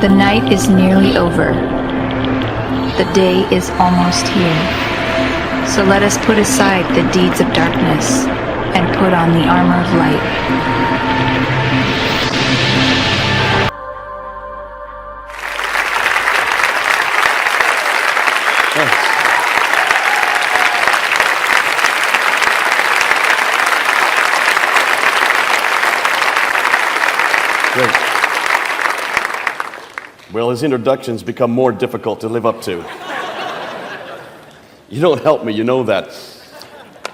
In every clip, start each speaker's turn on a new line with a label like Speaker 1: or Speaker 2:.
Speaker 1: The night is nearly over. The day is almost here. So let us put aside the deeds of darkness and put on the armor of light.
Speaker 2: Great. Well, his introductions become more difficult to live up to. You don't help me, you know that.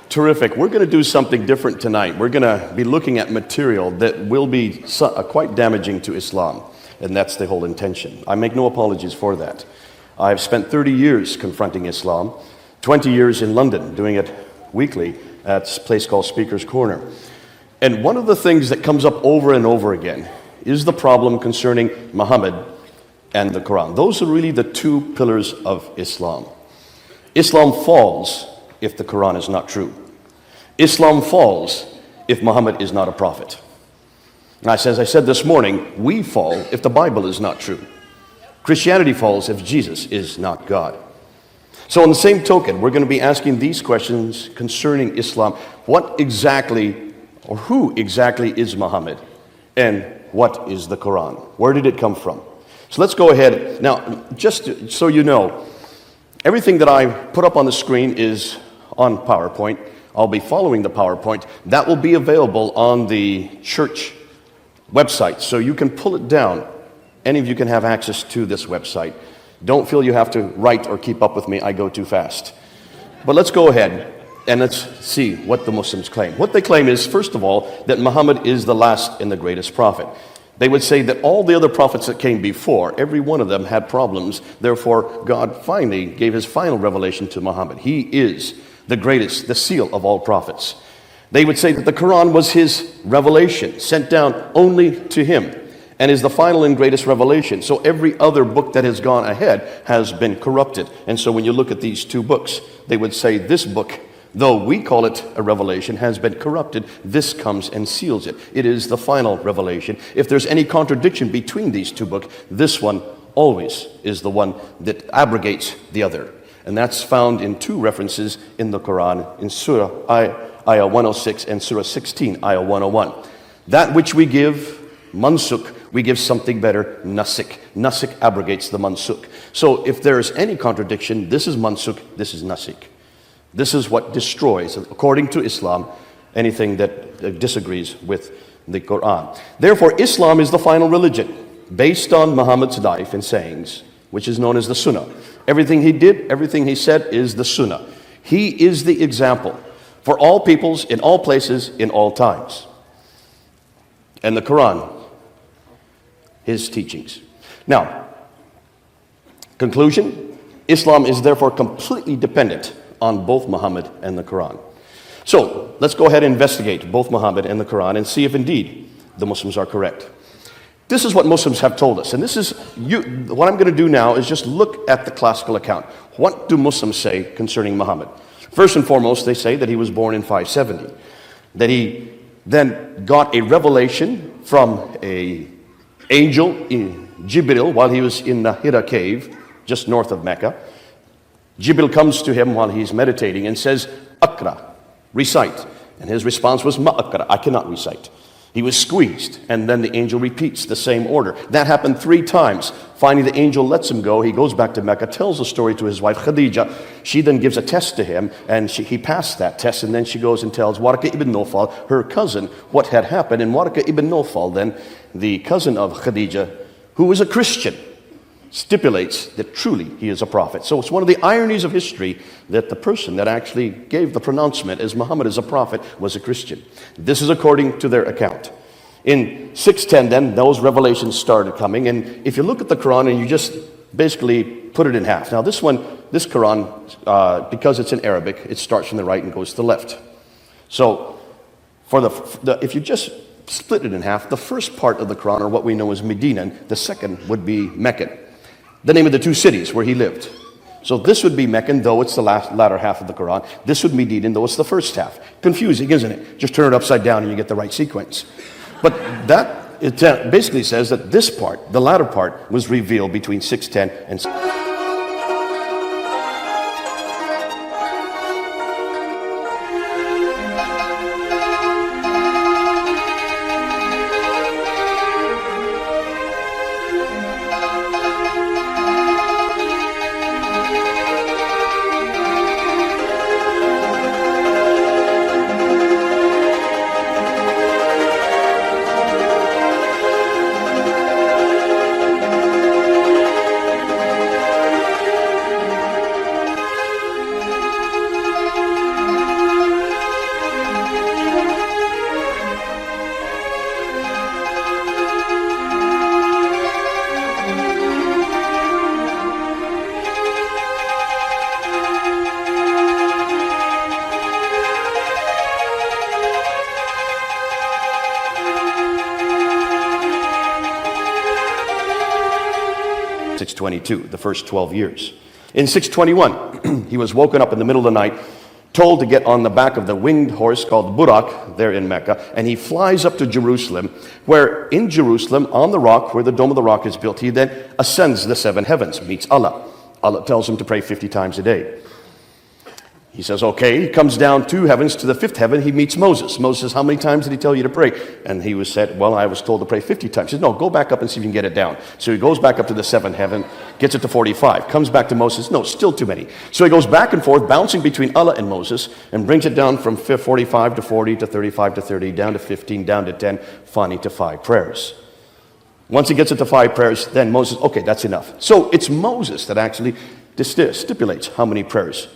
Speaker 2: Terrific. We're going to do something different tonight. We're going to be looking at material that will be quite damaging to Islam, and that's the whole intention. I make no apologies for that. I've spent 30 years confronting Islam, 20 years in London, doing it weekly at a place called Speaker's Corner. And one of the things that comes up over and over again is the problem concerning Muhammad and the Quran. Those are really the two pillars of Islam. Islam falls if the Quran is not true. Islam falls if Muhammad is not a prophet. And as I said this morning, we fall if the Bible is not true. Christianity falls if Jesus is not God. So on the same token, we're going to be asking these questions concerning Islam. What exactly, or who exactly is Muhammad? And what is the Quran? Where did it come from? So let's go ahead. Now, just so you know, everything that I put up on the screen is on PowerPoint. I'll be following the PowerPoint. That will be available on the church website, so you can pull it down. Any of you can have access to this website. Don't feel you have to write or keep up with me. I go too fast. But let's go ahead and let's see what the Muslims claim. What they claim is, first of all, that Muhammad is the last and the greatest prophet. They would say that all the other prophets that came before, every one of them had problems. Therefore, God finally gave his final revelation to Muhammad. He is the greatest, the seal of all prophets. They would say that the Quran was his revelation, sent down only to him, and is the final and greatest revelation. So every other book that has gone ahead has been corrupted. And so when you look at these two books, they would say this book, though we call it a revelation, has been corrupted. This comes and seals it. It is the final revelation. If there's any contradiction between these two books, this one always is the one that abrogates the other. And that's found in two references in the Quran, in Surah Ayah 106 and Surah 16, Ayah 101. That which we give, mansuk, we give something better, nasik. Nasik abrogates the mansuk. So if there's any contradiction, this is mansuk, this is nasik. This is what destroys, according to Islam, anything that disagrees with the Quran. Therefore, Islam is the final religion, based on Muhammad's life and sayings, which is known as the Sunnah. Everything he did, everything he said is the Sunnah. He is the example for all peoples, in all places, in all times. And the Quran, his teachings. Now, conclusion, Islam is therefore completely dependent on both Muhammad and the Quran. So, let's go ahead and investigate both Muhammad and the Quran and see if indeed the Muslims are correct. This is what Muslims have told us, and this is what I'm going to do now is just look at the classical account. What do Muslims say concerning Muhammad? First and foremost, they say that he was born in 570, that he then got a revelation from an angel, Jibril, while he was in the Hira cave, just north of Mecca. Jibril comes to him while he's meditating and says, Akra, recite. And his response was, Ma akra, I cannot recite. He was squeezed, and then the angel repeats the same order. That happened 3 times. Finally, the angel lets him go. He goes back to Mecca, tells the story to his wife, Khadija. She then gives a test to him, and he passed that test, and then she goes and tells Waraka ibn Nawfal, her cousin, what had happened. And Waraka ibn Nawfal, then, the cousin of Khadija, who was a Christian, stipulates that truly he is a prophet. So it's one of the ironies of history that the person that actually gave the pronouncement as Muhammad is a prophet was a Christian. This is according to their account. In 610 then, those revelations started coming, and if you look at the Quran and you just basically put it in half. Now this Quran, because it's in Arabic, it starts from the right and goes to the left. So for if you just split it in half, the first part of the Quran, or what we know as Medina, and the second would be Meccan, the name of the 2 cities where he lived. So this would be Meccan, though it's the latter half of the Quran. This would be Medinan, though it's the first half. Confusing, isn't it? Just turn it upside down and you get the right sequence. But that it basically says that this part, the latter part, was revealed between 610 and 622, the first 12 years. In 621, he was woken up in the middle of the night, told to get on the back of the winged horse called Burak there in Mecca, and he flies up to Jerusalem, where in Jerusalem, on the rock, where the Dome of the Rock is built, he then ascends the seven heavens, meets Allah. Allah tells him to pray 50 times a day. He says, okay. He comes down 2 heavens to the 5th heaven. He meets Moses. Moses says, how many times did he tell you to pray? And he said, well, I was told to pray 50 times. He says, no, go back up and see if you can get it down. So he goes back up to the 7th heaven, gets it to 45, comes back to Moses. No, still too many. So he goes back and forth, bouncing between Allah and Moses, and brings it down from 45 to 40 to 35 to 30, down to 15, down to 10, finally to 5 prayers. Once he gets it to 5 prayers, then Moses, okay, that's enough. So it's Moses that actually stipulates how many prayers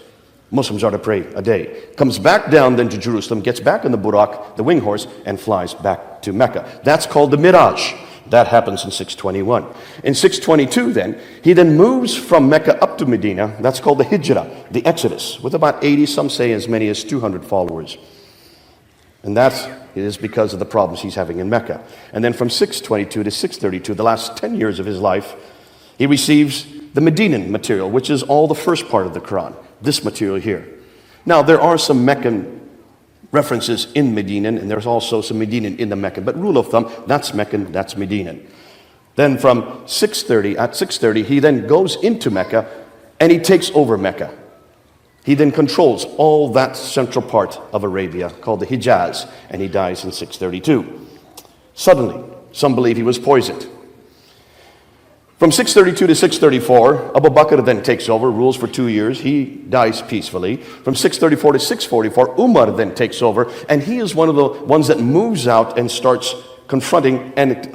Speaker 2: Muslims are to pray a day. Comes back down then to Jerusalem, gets back on the Burak, the wing horse, and flies back to Mecca. That's called the Miraj. That happens in 621. In 622 then, he then moves from Mecca up to Medina. That's called the Hijrah, the Exodus, with about 80, some say as many as 200 followers. And that is because of the problems he's having in Mecca. And then from 622 to 632, the last 10 years of his life, he receives the Medinan material, which is all the first part of the Quran. This material here. Now, there are some Meccan references in Medinan, and there's also some Medinan in the Meccan. But rule of thumb, that's Meccan, that's Medinan. Then from 630, he then goes into Mecca, and he takes over Mecca. He then controls all that central part of Arabia, called the Hijaz, and he dies in 632. Suddenly, some believe he was poisoned. From 632 to 634, Abu Bakr then takes over, rules for 2 years. He dies peacefully. From 634 to 644, Umar then takes over, and he is one of the ones that moves out and starts confronting and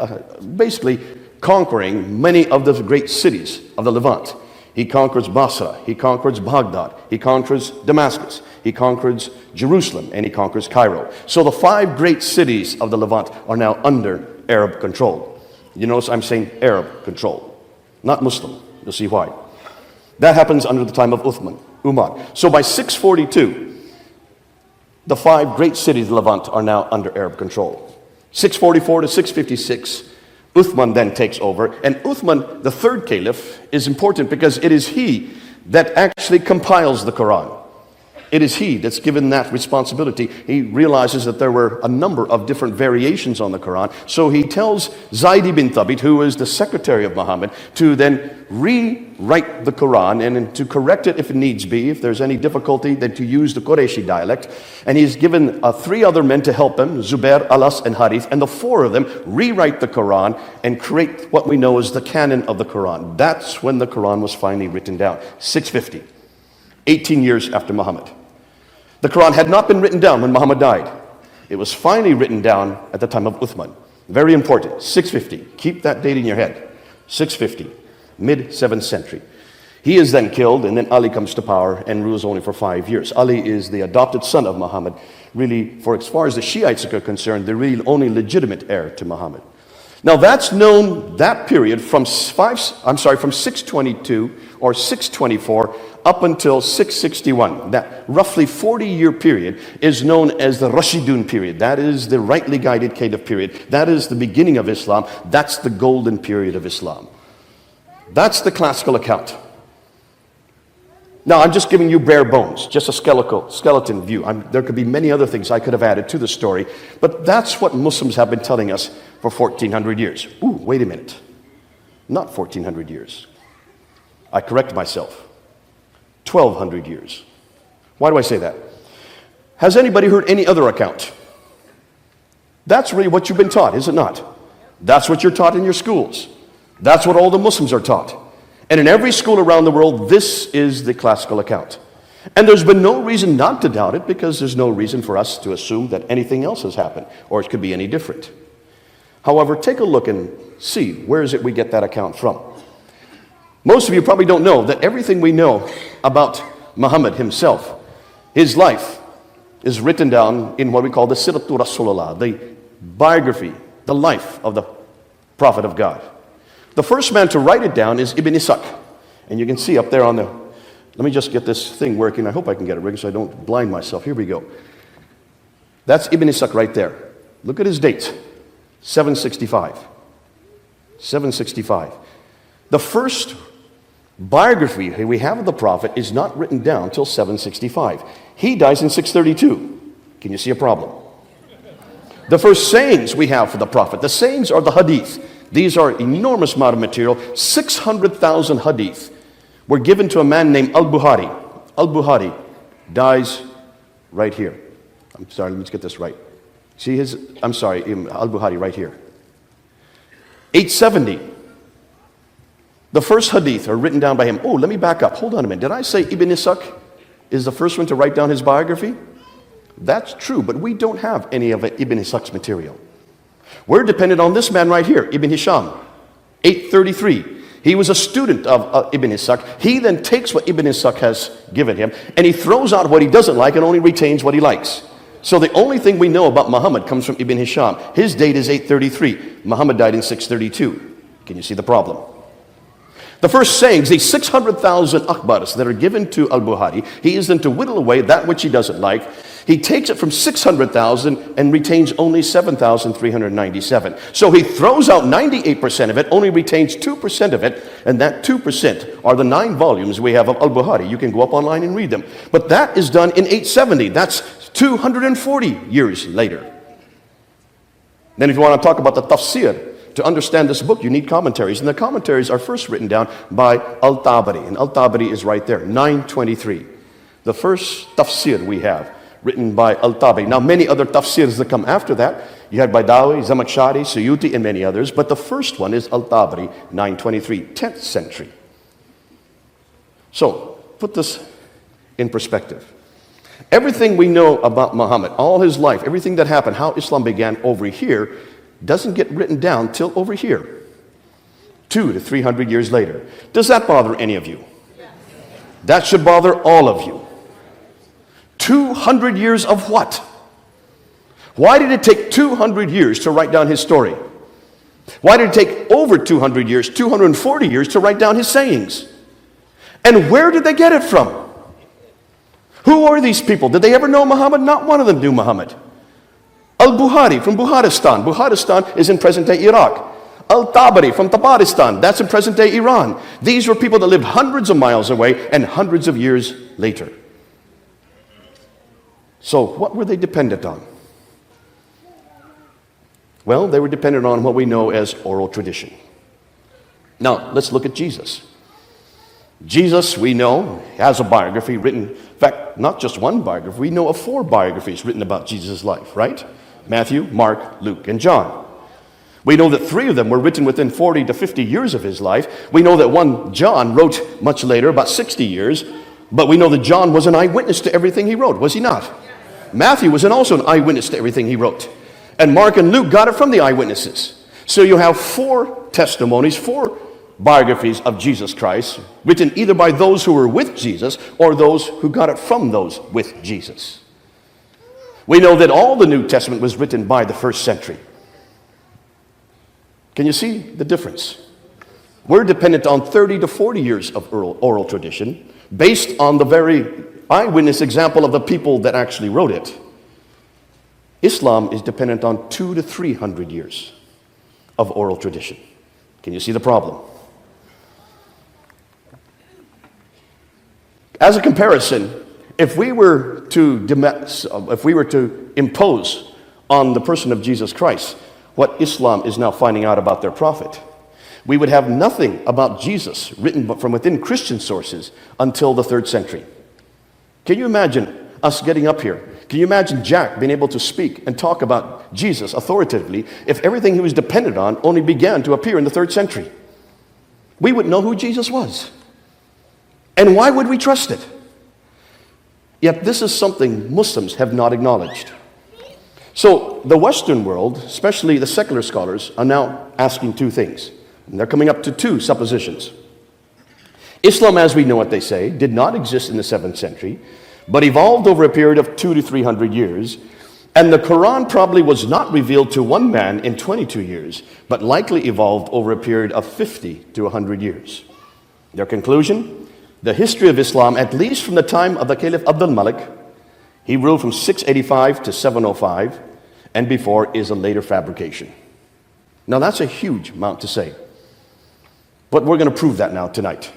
Speaker 2: basically conquering many of the great cities of the Levant. He conquers Basra, he conquers Baghdad, he conquers Damascus, he conquers Jerusalem, and he conquers Cairo. So the 5 great cities of the Levant are now under Arab control. You notice I'm saying Arab control, not Muslim. You'll see why. That happens under the time of Umar. So by 642, the 5 great cities of Levant are now under Arab control. 644 to 656, Uthman then takes over. And Uthman, the 3rd caliph, is important because it is he that actually compiles the Quran. It is he that's given that responsibility. He realizes that there were a number of different variations on the Quran. So he tells Zayd ibn Thabit, who is the secretary of Muhammad, to then rewrite the Quran and to correct it if it needs be, if there's any difficulty, then to use the Qurayshi dialect. And he's given 3 other men to help him, Zubair, Alas, and Harith, and the 4 of them rewrite the Quran and create what we know as the canon of the Quran. That's when the Quran was finally written down, 650, 18 years after Muhammad. The Quran had not been written down when Muhammad died. It was finally written down at the time of Uthman. Very important, 650. Keep that date in your head. 650, mid-7th century. He is then killed, and then Ali comes to power and rules only for 5 years. Ali is the adopted son of Muhammad. Really, for as far as the Shiites are concerned, the really only legitimate heir to Muhammad. Now that's known, that period from 622 or 624 up until 661. That roughly 40-year period is known as the Rashidun period. That is the rightly guided caliph period. That is the beginning of Islam. That's the golden period of Islam. That's the classical account. Now, I'm just giving you bare bones, just a skeleton view. There could be many other things I could have added to the story, but that's what Muslims have been telling us for 1,400 years. Ooh, wait a minute. Not 1,400 years. I correct myself. 1,200 years. Why do I say that? Has anybody heard any other account? That's really what you've been taught, is it not? That's what you're taught in your schools. That's what all the Muslims are taught. And in every school around the world, this is the classical account. And there's been no reason not to doubt it, because there's no reason for us to assume that anything else has happened, or it could be any different. However, take a look and see, where is it we get that account from? Most of you probably don't know that everything we know about Muhammad himself, his life, is written down in what we call the Siratu Rasulullah, the biography, the life of the Prophet of God. The first man to write it down is Ibn Ishaq. And you can see up there on the, let me just get this thing working. I hope I can get it working so I don't blind myself. Here we go. That's Ibn Ishaq right there. Look at his date, 765. 765. The first biography we have of the Prophet is not written down till 765. He dies in 632. Can you see a problem? The first sayings we have for the Prophet, the sayings are the hadith. These are enormous amount of material. 600,000 hadith were given to a man named Al-Bukhari. Al-Bukhari dies right here. I'm sorry, let me get this right. See his, I'm sorry, Al-Bukhari right here. 870. The first hadith are written down by him. Oh, let me back up. Hold on a minute. Did I say Ibn Ishaq is the first one to write down his biography? That's true, but we don't have any of Ibn Ishaq's material. We're dependent on this man right here, Ibn Hisham, 833. He was a student of Ibn Ishaq. He then takes what Ibn Ishaq has given him, and he throws out what he doesn't like and only retains what he likes. So the only thing we know about Muhammad comes from Ibn Hisham. His date is 833. Muhammad died in 632. Can you see the problem? The first sayings, these 600,000 akhbars that are given to Al-Bukhari, he is then to whittle away that which he doesn't like. He takes it from 600,000 and retains only 7,397. So he throws out 98% of it, only retains 2% of it, and that 2% are the 9 volumes we have of Al-Bukhari. You can go up online and read them. But that is done in 870. That's 240 years later. Then if you want to talk about the tafsir, to understand this book, you need commentaries. And the commentaries are first written down by Al-Tabari. And Al-Tabari is right there, 923. The first tafsir we have, written by Al-Tabari. Now, many other tafsirs that come after that, you had Baidawi, Zamakhshari, Suyuti, and many others. But the first one is Al-Tabari, 923, 10th century. So, put this in perspective. Everything we know about Muhammad, all his life, everything that happened, how Islam began over here, doesn't get written down till over here, 200 to 300 years later. Does that bother any of you? That should bother all of you. 200 years of what? Why did it take 200 years to write down his story? Why did it take over 200 years, 240 years to write down his sayings? And where did they get it from? Who are these people? Did they ever know Muhammad? Not one of them knew Muhammad. Al-Bukhari from Bukharistan. Bukharistan is in present-day Iraq. Al-Tabari from Tabaristan. That's in present-day Iran. These were people that lived hundreds of miles away and hundreds of years later. So what were they dependent on? Well, they were dependent on what we know as oral tradition. Now, let's look at Jesus. Jesus, we know, has a biography written, in fact, not just one biography, we know of 4 biographies written about Jesus' life, right? Matthew, Mark, Luke, and John. We know that 3 of them were written within 40 to 50 years of his life. We know that one, John, wrote much later, about 60 years, but we know that John was an eyewitness to everything he wrote, was he not? Matthew was also an eyewitness to everything he wrote. And Mark and Luke got it from the eyewitnesses. So you have 4 testimonies, 4 biographies of Jesus Christ, written either by those who were with Jesus or those who got it from those with Jesus. We know that all the New Testament was written by the first century. Can you see the difference? We're dependent on 30 to 40 years of oral tradition based on the very eyewitness example of the people that actually wrote it. Islam is dependent on 200 to 300 years of oral tradition. Can you see the problem? As a comparison, if we were to impose on the person of Jesus Christ what Islam is now finding out about their prophet. We would have nothing about Jesus written from within Christian sources until the 3rd century. Can you imagine us getting up here? Can you imagine Jack being able to speak and talk about Jesus authoritatively if everything he was dependent on only began to appear in the 3rd century? We would know who Jesus was. And why would we trust it? Yet this is something Muslims have not acknowledged. So the Western world, especially the secular scholars, are now asking two things. And they're coming up to two suppositions. Islam, as we know it, they say, did not exist in the 7th century, but evolved over a period of 200 to 300 years. And the Quran probably was not revealed to one man in 22 years, but likely evolved over a period of 50 to 100 years. Their conclusion? The history of Islam, at least from the time of the Caliph Abdul Malik, he ruled from 685 to 705, and before, is a later fabrication. Now that's a huge amount to say. But we're going to prove that now tonight.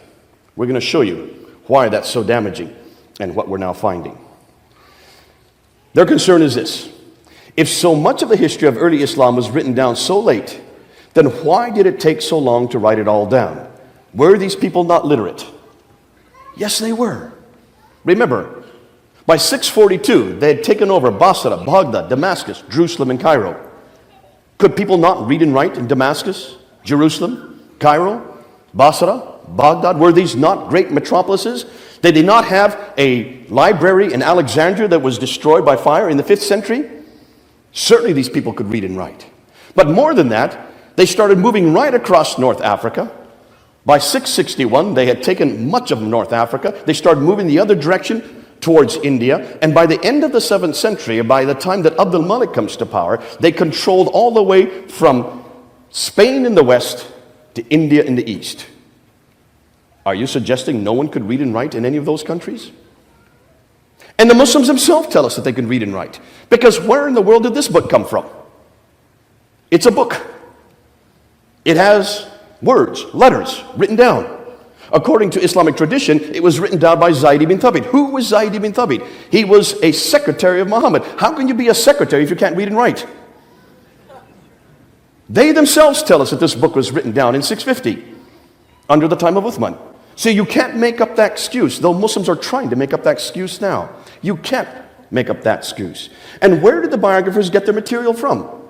Speaker 2: We're going to show you why that's so damaging and what we're now finding. Their concern is this. If so much of the history of early Islam was written down so late, then why did it take so long to write it all down? Were these people not literate? Yes, they were. Remember, by 642, they had taken over Basra, Baghdad, Damascus, Jerusalem, and Cairo. Could people not read and write in Damascus, Jerusalem, Cairo, Basra, Baghdad? Were these not great metropolises? Did they not have a library in Alexandria that was destroyed by fire in the 5th century? Certainly these people could read and write. But more than that, they started moving right across North Africa. By 661, they had taken much of North Africa. They started moving the other direction towards India. And by the end of the 7th century, by the time that Abdul Malik comes to power, they controlled all the way from Spain in the west to India in the east. Are you suggesting no one could read and write in any of those countries? And the Muslims themselves tell us that they can read and write. Because where in the world did this book come from? It's a book. It has words, letters, written down. According to Islamic tradition, it was written down by Zayd ibn Thabit. Who was Zayd ibn Thabit? He was a secretary of Muhammad. How can you be a secretary if you can't read and write? They themselves tell us that this book was written down in 650, under the time of Uthman. So you can't make up that excuse, though Muslims are trying to make up that excuse now. You can't make up that excuse. And where did the biographers get their material from?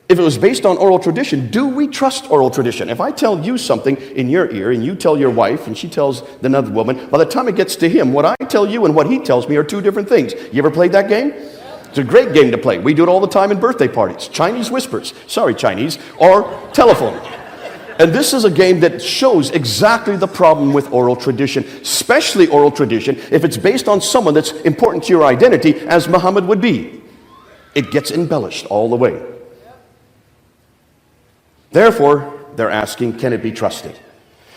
Speaker 2: If it was based on oral tradition, do we trust oral tradition? If I tell you something in your ear and you tell your wife and she tells another woman, by the time it gets to him, what I tell you and what he tells me are two different things. You ever played that game? It's a great game to play. We do it all the time in birthday parties. Chinese whispers. Sorry, Chinese. Or telephone. And this is a game that shows exactly the problem with oral tradition, especially oral tradition, if it's based on someone that's important to your identity, as Muhammad would be. It gets embellished all the way. Therefore, they're asking, can it be trusted?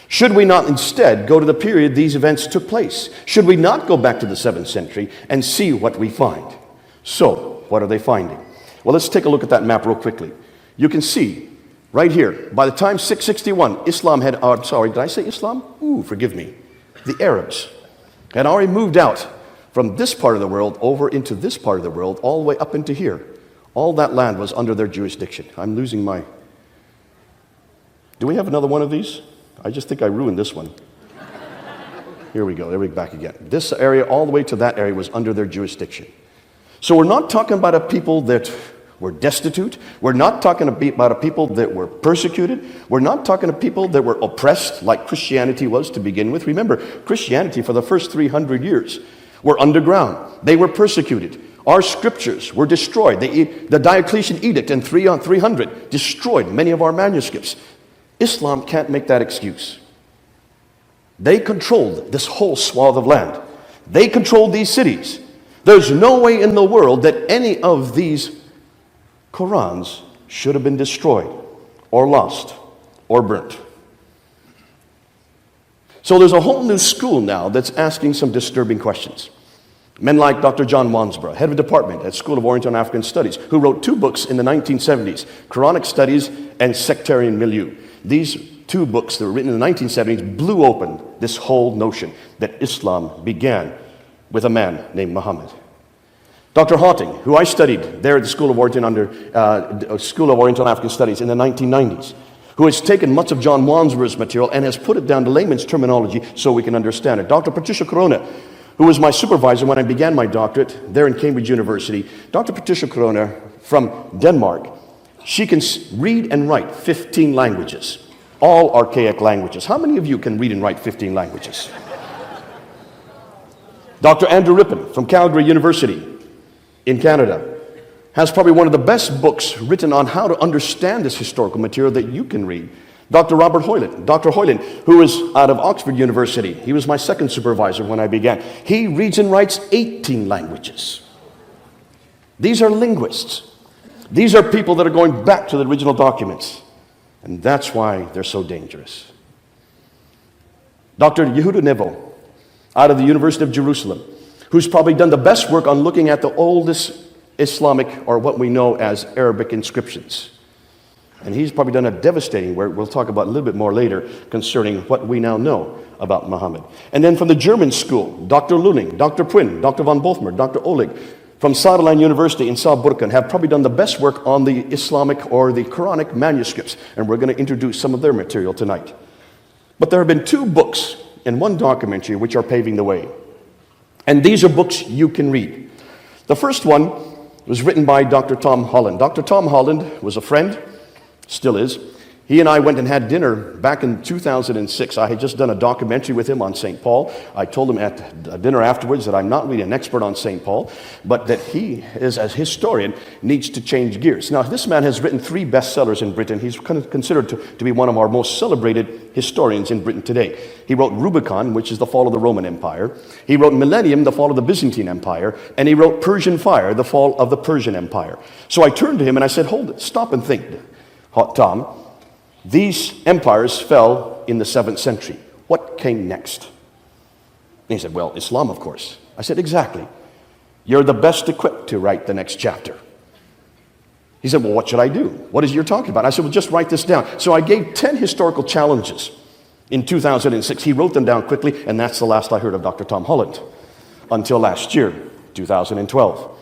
Speaker 2: Should we not instead go to the period these events took place? Should we not go back to the 7th century and see what we find? So, what are they finding? Well, let's take a look at that map real quickly. You can see right here, by the time 661, Islam had, did I say Islam? Forgive me. The Arabs had already moved out from this part of the world over into this part of the world, all the way up into here. All that land was under their jurisdiction. I'm losing my... Do we have another one of these? I just think I ruined this one. Here we go, there we go, back again. This area, all the way to that area, was under their jurisdiction. So we're not talking about a people that were destitute. We're not talking about a people that were persecuted. We're not talking about people that were oppressed like Christianity was to begin with. Remember, Christianity for the first 300 years were underground. They were persecuted. Our scriptures were destroyed. The Diocletian edict in 300 destroyed many of our manuscripts. Islam can't make that excuse. They controlled this whole swath of land. They controlled these cities. There's no way in the world that any of these Qurans should have been destroyed or lost or burnt. So there's a whole new school now that's asking some disturbing questions. Men like Dr. John Wansborough, head of department at School of Oriental and African Studies, who wrote 2 books in the 1970s, Quranic Studies and Sectarian Milieu. These 2 books that were written in the 1970s blew open this whole notion that Islam began with a man named Muhammad. Dr. Hawting, who I studied there at the School of School of Oriental African Studies in the 1990s, who has taken much of John Wansworth's material and has put it down to layman's terminology so we can understand it. Dr. Patricia Corona, who was my supervisor when I began my doctorate there in Cambridge University. Dr. Patricia Corona from Denmark, she can read and write 15 languages, all archaic languages. How many of you can read and write 15 languages? Dr. Andrew Rippon from Calgary University in Canada has probably one of the best books written on how to understand this historical material that you can read. Dr. Robert Hoyland, Dr. Hoyland, who is out of Oxford University. He was my second supervisor when I began. He reads and writes 18 languages. These are linguists. These are people that are going back to the original documents. And that's why they're so dangerous. Dr. Yehuda Nevo, out of the University of Jerusalem, who's probably done the best work on looking at the oldest Islamic, or what we know as Arabic inscriptions. And he's probably done a devastating work, we'll talk about a little bit more later, concerning what we now know about Muhammad. And then from the German school, Dr. Luning, Dr. Pwin, Dr. von Bothmer, Dr. Oleg, from Saarland University in Saarbrücken have probably done the best work on the Islamic or the Quranic manuscripts. And we're going to introduce some of their material tonight. But there have been two books and one documentary which are paving the way. And these are books you can read. The first one was written by Dr. Tom Holland. Dr. Tom Holland was a friend, still is. He and I went and had dinner back in 2006. I had just done a documentary with him on St. Paul. I told him at dinner afterwards that I'm not really an expert on St. Paul, but that he, as a historian, needs to change gears. Now, this man has written 3 bestsellers in Britain. He's considered to be one of our most celebrated historians in Britain today. He wrote Rubicon, which is the fall of the Roman Empire. He wrote Millennium, the fall of the Byzantine Empire. And he wrote Persian Fire, the fall of the Persian Empire. So I turned to him and I said, hold it, stop and think, Tom. These empires fell in the 7th century. What came next? And he said, well, Islam, of course. I said, exactly. You're the best equipped to write the next chapter. He said, well, what should I do? What is it you're talking about? I said, well, just write this down. So I gave 10 historical challenges in 2006. He wrote them down quickly, and that's the last I heard of Dr. Tom Holland until last year, 2012.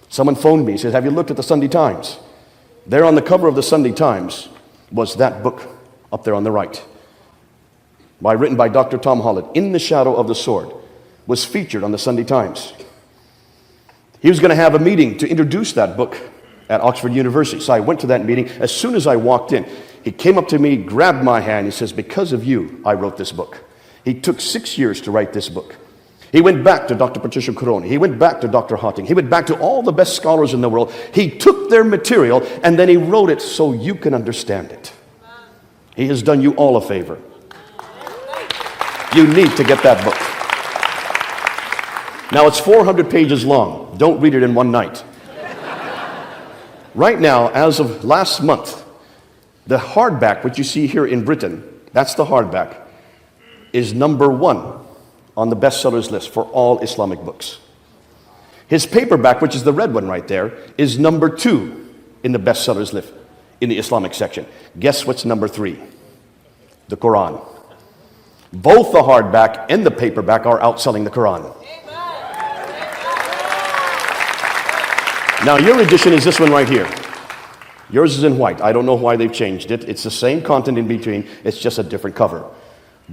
Speaker 2: Someone phoned me. He said, have you looked at the Sunday Times? There on the cover of the Sunday Times was that book up there on the right, written by Dr. Tom Holland, In the Shadow of the Sword, was featured on the Sunday Times. He was going to have a meeting to introduce that book at Oxford University. So I went to that meeting. As soon as I walked in, he came up to me, grabbed my hand. He says, because of you, I wrote this book. He took 6 years to write this book. He went back to Dr. Patricia Corona. He went back to Dr. Hawting. He went back to all the best scholars in the world. He took their material and then he wrote it so you can understand it. He has done you all a favor. You need to get that book. Now it's 400 pages long. Don't read it in one night. Right now, as of last month, the hardback, which you see here in Britain, that's the hardback, is number 1 on the bestsellers list for all Islamic books. His paperback, which is the red one right there, is number 2 in the bestsellers list in the Islamic section. Guess what's number 3? The Quran. Both the hardback and the paperback are outselling the Quran. Now your edition is this one right here. Yours is in white. I don't know why they've changed it. It's the same content in between. It's just a different cover.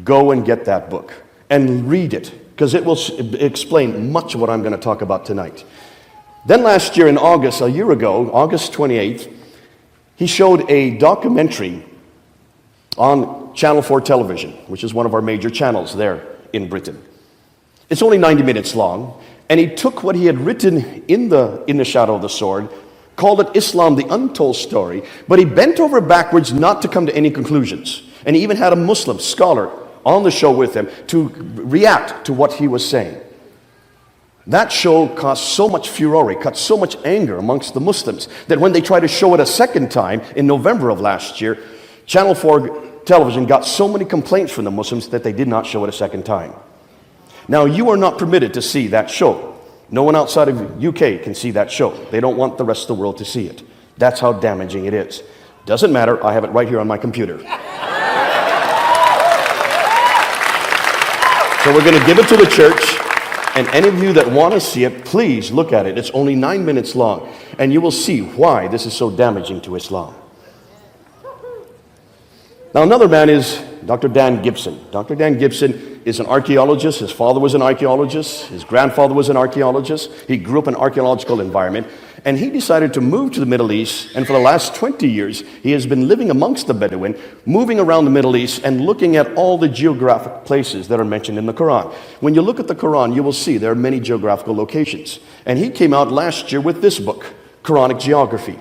Speaker 2: Go and get that book and read it, because it will explain much of what I'm going to talk about tonight. Then last year in August, a year ago, August 28th, he showed a documentary on Channel 4 television, which is one of our major channels there in Britain. It's only 90 minutes long, and he took what he had written in the Shadow of the Sword, called it Islam, the Untold Story, but he bent over backwards not to come to any conclusions. And he even had a Muslim scholar on the show with him to react to what he was saying. That show caused so much furore, caused so much anger amongst the Muslims, that when they tried to show it a second time in November of last year, Channel 4 television got so many complaints from the Muslims that they did not show it a second time. Now, you are not permitted to see that show. No one outside of UK can see that show. They don't want the rest of the world to see it. That's how damaging it is. Doesn't matter, I have it right here on my computer. So we're going to give it to the church, And any of you that want to see it, please look at it. It's only 9 minutes long, and you will see why this is so damaging to Islam. Now, another man is Dr. Dan Gibson. Dr. Dan Gibson is an archaeologist. His father was an archaeologist. His grandfather was an archaeologist. He grew up in an archaeological environment, and he decided to move to the Middle East, and for the last 20 years, he has been living amongst the Bedouin, moving around the Middle East and looking at all the geographic places that are mentioned in the Quran. When you look at the Quran, you will see there are many geographical locations. And he came out last year with this book, Quranic Geography.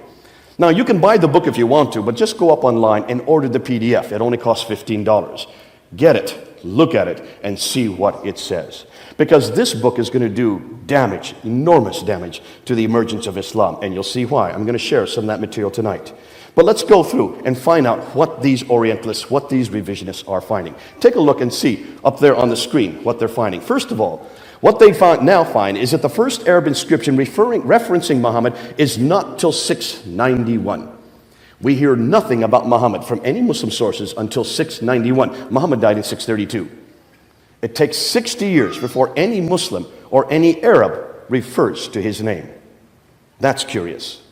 Speaker 2: Now, you can buy the book if you want to, but just go up online and order the PDF. It only costs $15. Get it, look at it, and see what it says. Because this book is going to do damage, enormous damage, to the emergence of Islam. And you'll see why. I'm going to share some of that material tonight. But let's go through and find out what these Orientalists, what these revisionists are finding. Take a look and see up there on the screen what they're finding. First of all, what they now find is that the first Arab inscription referencing Muhammad is not till 691. We hear nothing about Muhammad from any Muslim sources until 691. Muhammad died in 632. It takes 60 years before any Muslim or any Arab refers to his name. That's curious.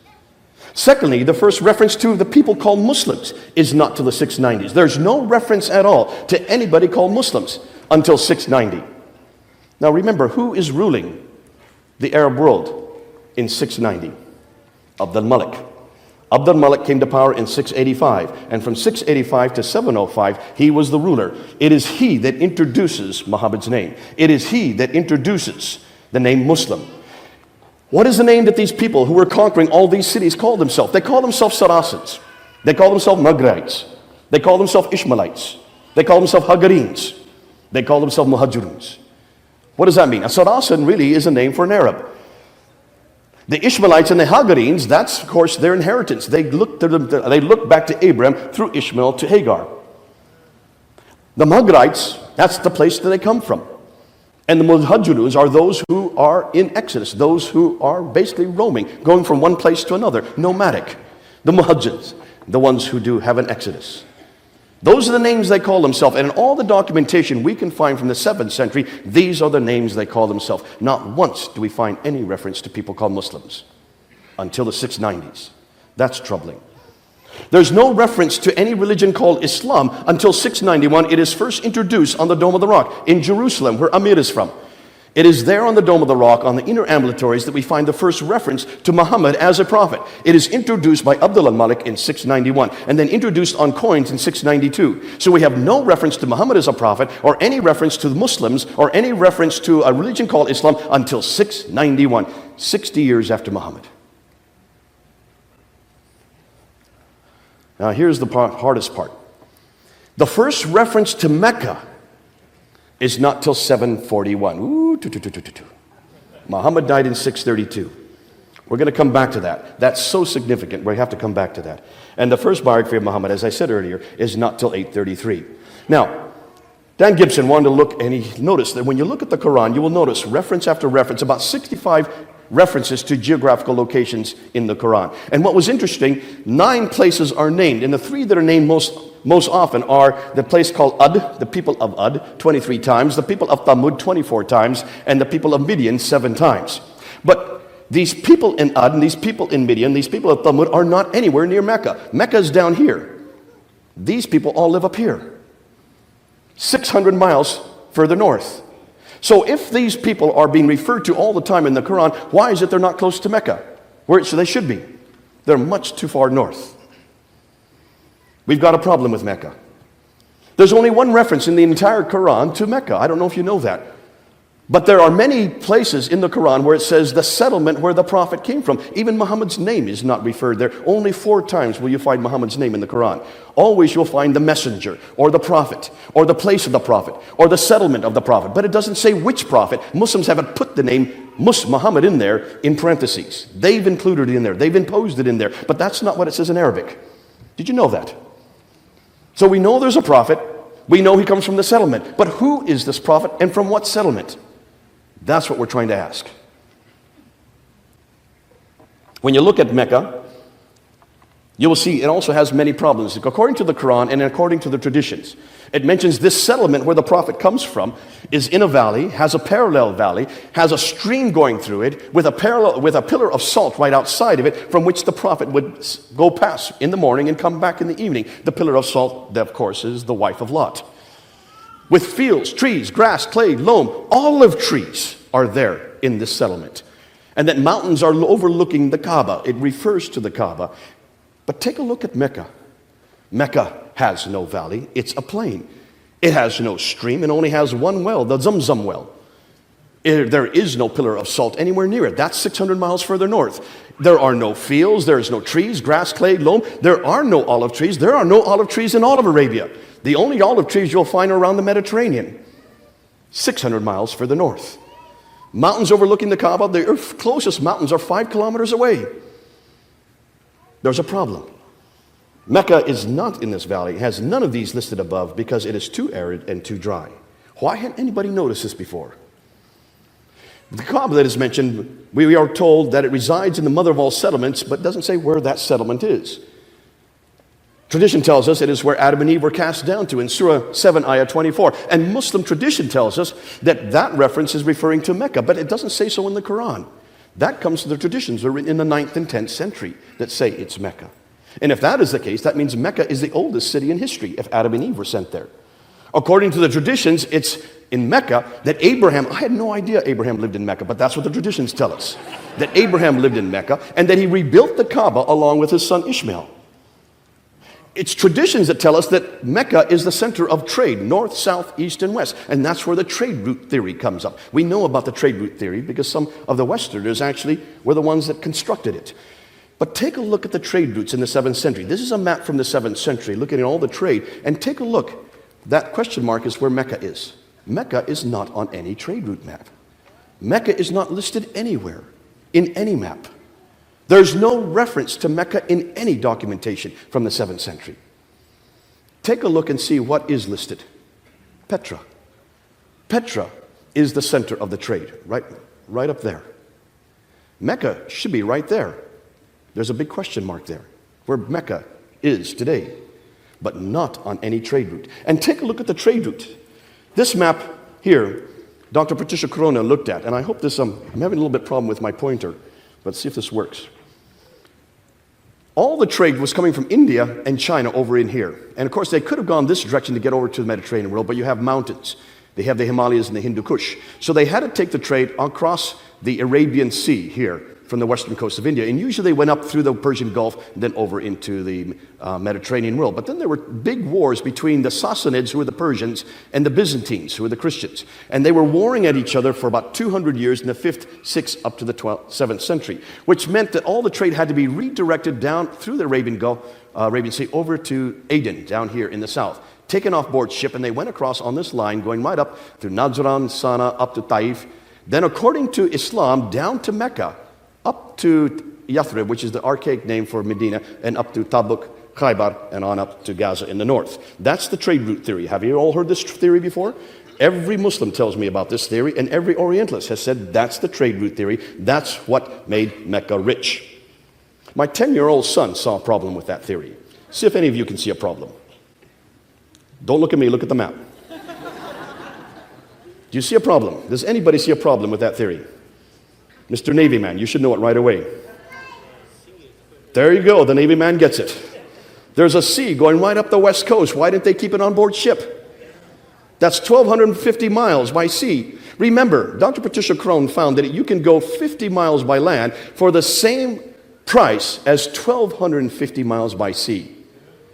Speaker 2: Secondly, the first reference to the people called Muslims is not till the 690s. There's no reference at all to anybody called Muslims until 690. Now remember, who is ruling the Arab world in 690? Abd al-Malik. Abd al-Malik came to power in 685, and from 685 to 705, he was the ruler. It is he that introduces Muhammad's name. It is he that introduces the name Muslim. What is the name that these people who were conquering all these cities called themselves? They call themselves Saracids. They call themselves Maghrites. They call themselves Ishmaelites. They call themselves Hagarines. They call themselves Muhajiruns. What does that mean? A Saracen really is a name for an Arab. The Ishmaelites and the Hagarines, that's of course their inheritance. They look back to Abraham through Ishmael to Hagar. The Maghrites, that's the place that they come from. And the Muhajiruns are those who are in Exodus, those who are basically roaming, going from one place to another, nomadic. The Muhajirs, the ones who do have an Exodus. Those are the names they call themselves. And in all the documentation we can find from the 7th century, these are the names they call themselves. Not once do we find any reference to people called Muslims until the 690s. That's troubling. There's no reference to any religion called Islam until 691. It is first introduced on the Dome of the Rock in Jerusalem, where Amir is from. It is there on the Dome of the Rock, on the inner ambulatories, that we find the first reference to Muhammad as a prophet. It is introduced by Abd al-Malik in 691, and then introduced on coins in 692. So we have no reference to Muhammad as a prophet, or any reference to the Muslims, or any reference to a religion called Islam until 691, 60 years after Muhammad. Now here's the hardest part. The first reference to Mecca is not till 741. Muhammad died in 632. We're going to come back to that. That's so significant. We have to come back to that. And the first biography of Muhammad, as I said earlier, is not till 833. Now, Dan Gibson wanted to look, and he noticed that when you look at the Quran, you will notice reference after reference, about 65 references to geographical locations in the Quran. And what was interesting, 9 places are named, and the 3 that are named most often are the place called Ad, the people of Ad, 23 times, the people of Thamud, 24 times, and the people of Midian, 7 times. But these people in Ad, and these people in Midian, these people of Thamud are not anywhere near Mecca. Mecca is down here. These people all live up here, 600 miles further north. So if these people are being referred to all the time in the Quran, why is it they're not close to Mecca, where they should be? They're much too far north. We've got a problem with Mecca. There's only one reference in the entire Quran to Mecca. I don't know if you know that. But there are many places in the Quran where it says the settlement where the prophet came from. Even Muhammad's name is not referred there. Only 4 times will you find Muhammad's name in the Quran. Always you'll find the messenger, or the prophet, or the place of the prophet, or the settlement of the prophet. But it doesn't say which prophet. Muslims haven't put the name Muhammad in there in parentheses. They've included it in there. They've imposed it in there. But that's not what it says in Arabic. Did you know that? So we know there's a prophet. We know he comes from the settlement. But who is this prophet, and from what settlement? That's what we're trying to ask. When you look at Mecca, You will see it also has many problems. According to the Quran and according to the traditions, it mentions this settlement where the prophet comes from is in a valley, has a parallel valley, has a stream going through it with a pillar of salt right outside of it from which the prophet would go past in the morning and come back in the evening. The pillar of salt, that of course, is the wife of Lot. With fields, trees, grass, clay, loam, olive trees are there in this settlement. And that mountains are overlooking the Kaaba. It refers to the Kaaba. But take a look at Mecca. Mecca has no valley, it's a plain. It has no stream, it only has one well, the Zamzam well. There is no pillar of salt anywhere near it. That's 600 miles further north. There are no fields, there is no trees, grass, clay, loam. There are no olive trees. There are no olive trees in all of Arabia. The only olive trees you'll find are around the Mediterranean, 600 miles further north. Mountains overlooking the Kaaba, the closest mountains are 5 kilometers away. There's a problem. Mecca is not in this valley. It has none of these listed above because it is too arid and too dry. Why hadn't anybody noticed this before? The Kaaba that is mentioned, we are told that it resides in the mother of all settlements, but doesn't say where that settlement is. Tradition tells us it is where Adam and Eve were cast down to in Surah 7, Ayah 24. And Muslim tradition tells us that that reference is referring to Mecca, but it doesn't say so in the Quran. That comes to the traditions that are written in the 9th and 10th century that say it's Mecca. And if that is the case, that means Mecca is the oldest city in history if Adam and Eve were sent there. According to the traditions, it's in Mecca that Abraham, I had no idea Abraham lived in Mecca, but that's what the traditions tell us. That Abraham lived in Mecca and that he rebuilt the Kaaba along with his son Ishmael. It's traditions that tell us that Mecca is the center of trade, north, south, east, and west. And that's where the trade route theory comes up. We know about the trade route theory because some of the Westerners actually were the ones that constructed it. But take a look at the trade routes in the 7th century. This is a map from the 7th century looking at all the trade. And take a look. That question mark is where Mecca is. Mecca is not on any trade route map. Mecca is not listed anywhere in any map. There's no reference to Mecca in any documentation from the 7th century. Take a look and see what is listed. Petra. Petra is the center of the trade, right up there. Mecca should be right there. There's a big question mark there, where Mecca is today, but not on any trade route. And take a look at the trade route. This map here, Dr. Patricia Corona looked at, and I hope this, I'm having a little bit problem with my pointer. Let's see if this works. All the trade was coming from India and China over in here. And of course, they could have gone this direction to get over to the Mediterranean world, but you have mountains. They have the Himalayas and the Hindu Kush. So they had to take the trade across the Arabian Sea here from the western coast of India. And usually they went up through the Persian Gulf, and then over into the Mediterranean world. But then there were big wars between the Sassanids, who were the Persians, and the Byzantines, who were the Christians. And they were warring at each other for about 200 years in the 5th, 6th, up to the 7th century, which meant that all the trade had to be redirected down through the Arabian Sea over to Aden, down here in the south. Taken off board ship, and they went across on this line, going right up through Najran, Sana, up to Taif. Then, according to Islam, down to Mecca, up to Yathrib, which is the archaic name for Medina, and up to Tabuk, Khaybar, and on up to Gaza in the north. That's the trade route theory. Have you all heard this theory before? Every Muslim tells me about this theory, and every Orientalist has said that's the trade route theory. That's what made Mecca rich. My 10-year-old son saw a problem with that theory. See if any of you can see a problem. Don't look at me, look at the map. Do you see a problem? Does anybody see a problem with that theory? Mr. Navy man, you should know it right away. There you go, the Navy man gets it. There's a sea going right up the west coast. Why didn't they keep it on board ship? That's 1,250 miles by sea. Remember, Dr. Patricia Crone found that you can go 50 miles by land for the same price as 1,250 miles by sea.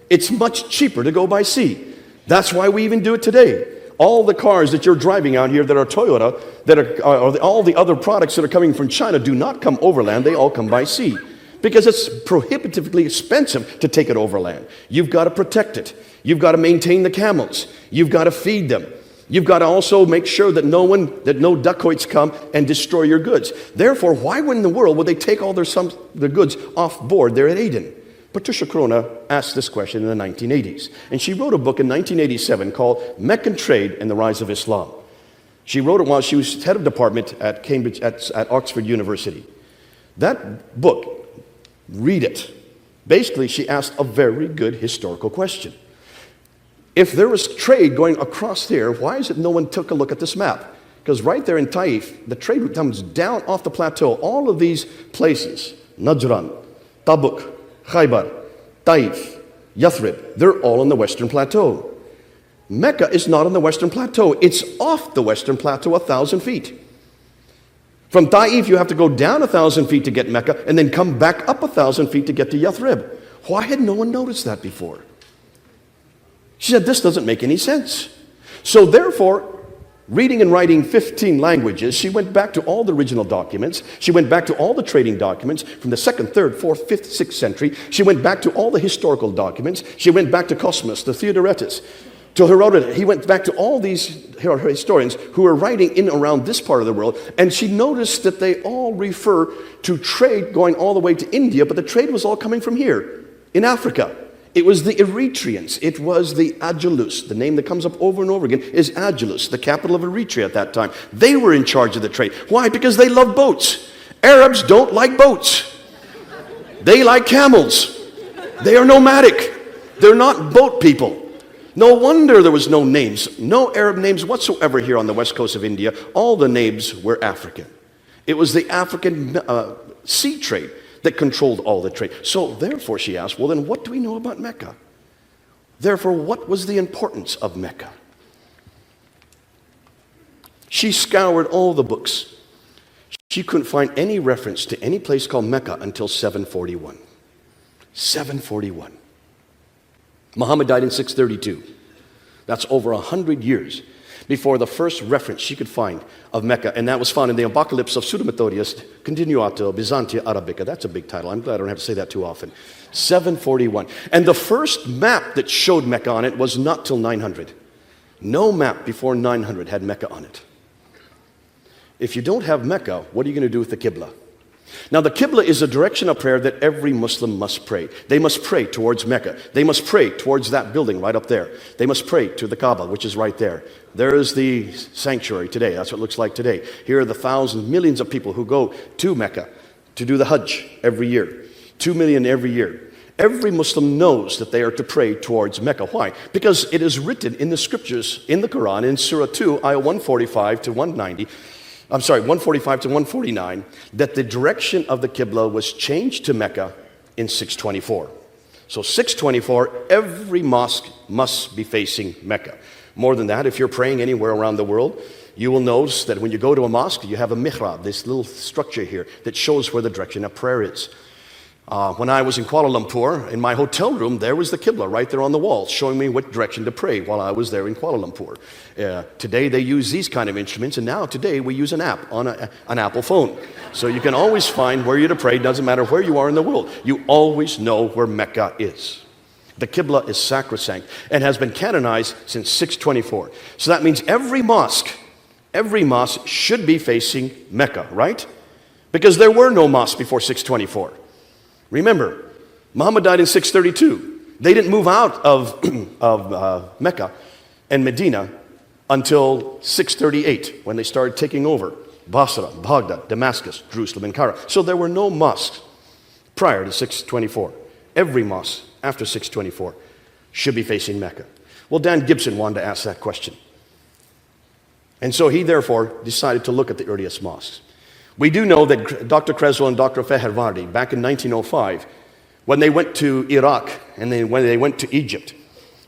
Speaker 2: It's much cheaper to go by sea. That's why we even do it today. All the cars that you're driving out here that are Toyota, that are all the other products that are coming from China do not come overland, they all come by sea. Because it's prohibitively expensive to take it overland. You've got to protect it. You've got to maintain the camels. You've got to feed them. You've got to also make sure that no dacoits come and destroy your goods. Therefore, why in the world would they take all their goods off board there at Aden? Patricia Corona asked this question in the 1980s, and she wrote a book in 1987 called Meccan Trade and the Rise of Islam. She wrote it while she was head of department at Cambridge, at Oxford University. That book, read it. Basically, she asked a very good historical question. If there was trade going across there, why is it no one took a look at this map? Because right there in Taif, the trade route comes down off the plateau. All of these places, Najran, Tabuk, Khaybar, Taif, Yathrib, they're all on the western plateau. Mecca is not on the western plateau. It's off the western plateau 1,000 feet. From Taif, you have to go down 1,000 feet to get Mecca and then come back up 1,000 feet to get to Yathrib. Why had no one noticed that before? She said, this doesn't make any sense. So therefore, reading and writing 15 languages, she went back to all the original documents. She went back to all the trading documents from the 2nd, 3rd, 4th, 5th, 6th century. She went back to all the historical documents. She went back to Cosmas, to Theodoretus, to Herodotus. He went back to all these historians who were writing in around this part of the world, and she noticed that they all refer to trade going all the way to India, but the trade was all coming from here, in Africa. It was the Eritreans. It was the Agilus. The name that comes up over and over again is Agilus, the capital of Eritrea at that time. They were in charge of the trade. Why? Because they love boats. Arabs don't like boats. They like camels. They are nomadic. They're not boat people. No wonder there was no names, no Arab names whatsoever here on the west coast of India. All the names were African. It was the African sea trade that controlled all the trade. So therefore, she asked, well, then what do we know about Mecca? Therefore, what was the importance of Mecca? She scoured all the books. She couldn't find any reference to any place called Mecca until 741. 741. Muhammad died in 632. That's over 100 years before the first reference she could find of Mecca, and that was found in the Apocalypse of Pseudo-Methodius Continuato Byzantia Arabica. That's a big title. I'm glad I don't have to say that too often. 741. And the first map that showed Mecca on it was not till 900. No map before 900 had Mecca on it. If you don't have Mecca, what are you going to do with the Qibla? Now, the Qibla is a direction of prayer that every Muslim must pray. They must pray towards Mecca. They must pray towards that building right up there. They must pray to the Kaaba, which is right there. There is the sanctuary today. That's what it looks like today. Here are the thousands, millions of people who go to Mecca to do the Hajj every year. 2 million every year. Every Muslim knows that they are to pray towards Mecca. Why? Because it is written in the scriptures, in the Quran, in Surah 2, ayah 145 to 190, 145 to 149, that the direction of the Qibla was changed to Mecca in 624. So 624, every mosque must be facing Mecca. More than that, if you're praying anywhere around the world, you will notice that when you go to a mosque, you have a mihrab, this little structure here that shows where the direction of prayer is. When I was in Kuala Lumpur, in my hotel room, there was the Qibla right there on the wall, showing me what direction to pray while I was there in Kuala Lumpur. Today they use these kind of instruments, and now today we use an app on an Apple phone. So you can always find where you're to pray, doesn't matter where you are in the world. You always know where Mecca is. The Qibla is sacrosanct and has been canonized since 624. So that means every mosque should be facing Mecca, right? Because there were no mosques before 624. Remember, Muhammad died in 632. They didn't move out of Mecca and Medina until 638, when they started taking over Basra, Baghdad, Damascus, Jerusalem, and Cairo. So there were no mosques prior to 624. Every mosque after 624 should be facing Mecca. Well, Dan Gibson wanted to ask that question. And so he therefore decided to look at the earliest mosques. We do know that Dr. Creswell and Dr. Fehervardi, back in 1905, when they went to Iraq and when they went to Egypt,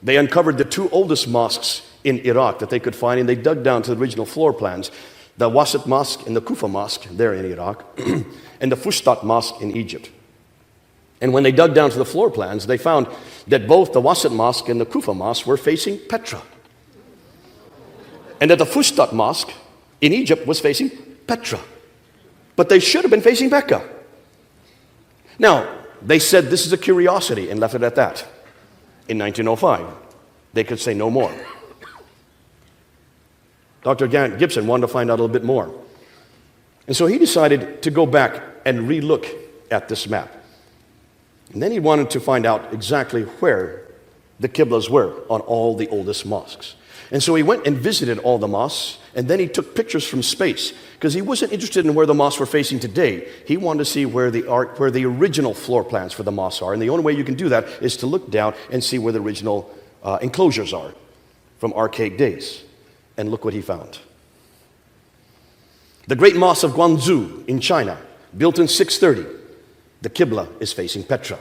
Speaker 2: they uncovered the two oldest mosques in Iraq that they could find, and they dug down to the original floor plans, the Wasit Mosque and the Kufa Mosque there in Iraq, and the Fustat Mosque in Egypt. And when they dug down to the floor plans, they found that both the Wasit Mosque and the Kufa Mosque were facing Petra, and that the Fustat Mosque in Egypt was facing Petra. But they should have been facing Mecca. Now, they said this is a curiosity and left it at that. In 1905, they could say no more. Dr. Gibson wanted to find out a little bit more. And so he decided to go back and re-look at this map. And then he wanted to find out exactly where the Qiblas were on all the oldest mosques. And so he went and visited all the mosques, and then he took pictures from space, because he wasn't interested in where the mosques were facing today. He wanted to see where the original floor plans for the mosques are. And the only way you can do that is to look down and see where the original enclosures are from archaic days. And look what he found. The great mosque of Guangzhou in China, built in 630. The Qibla is facing Petra.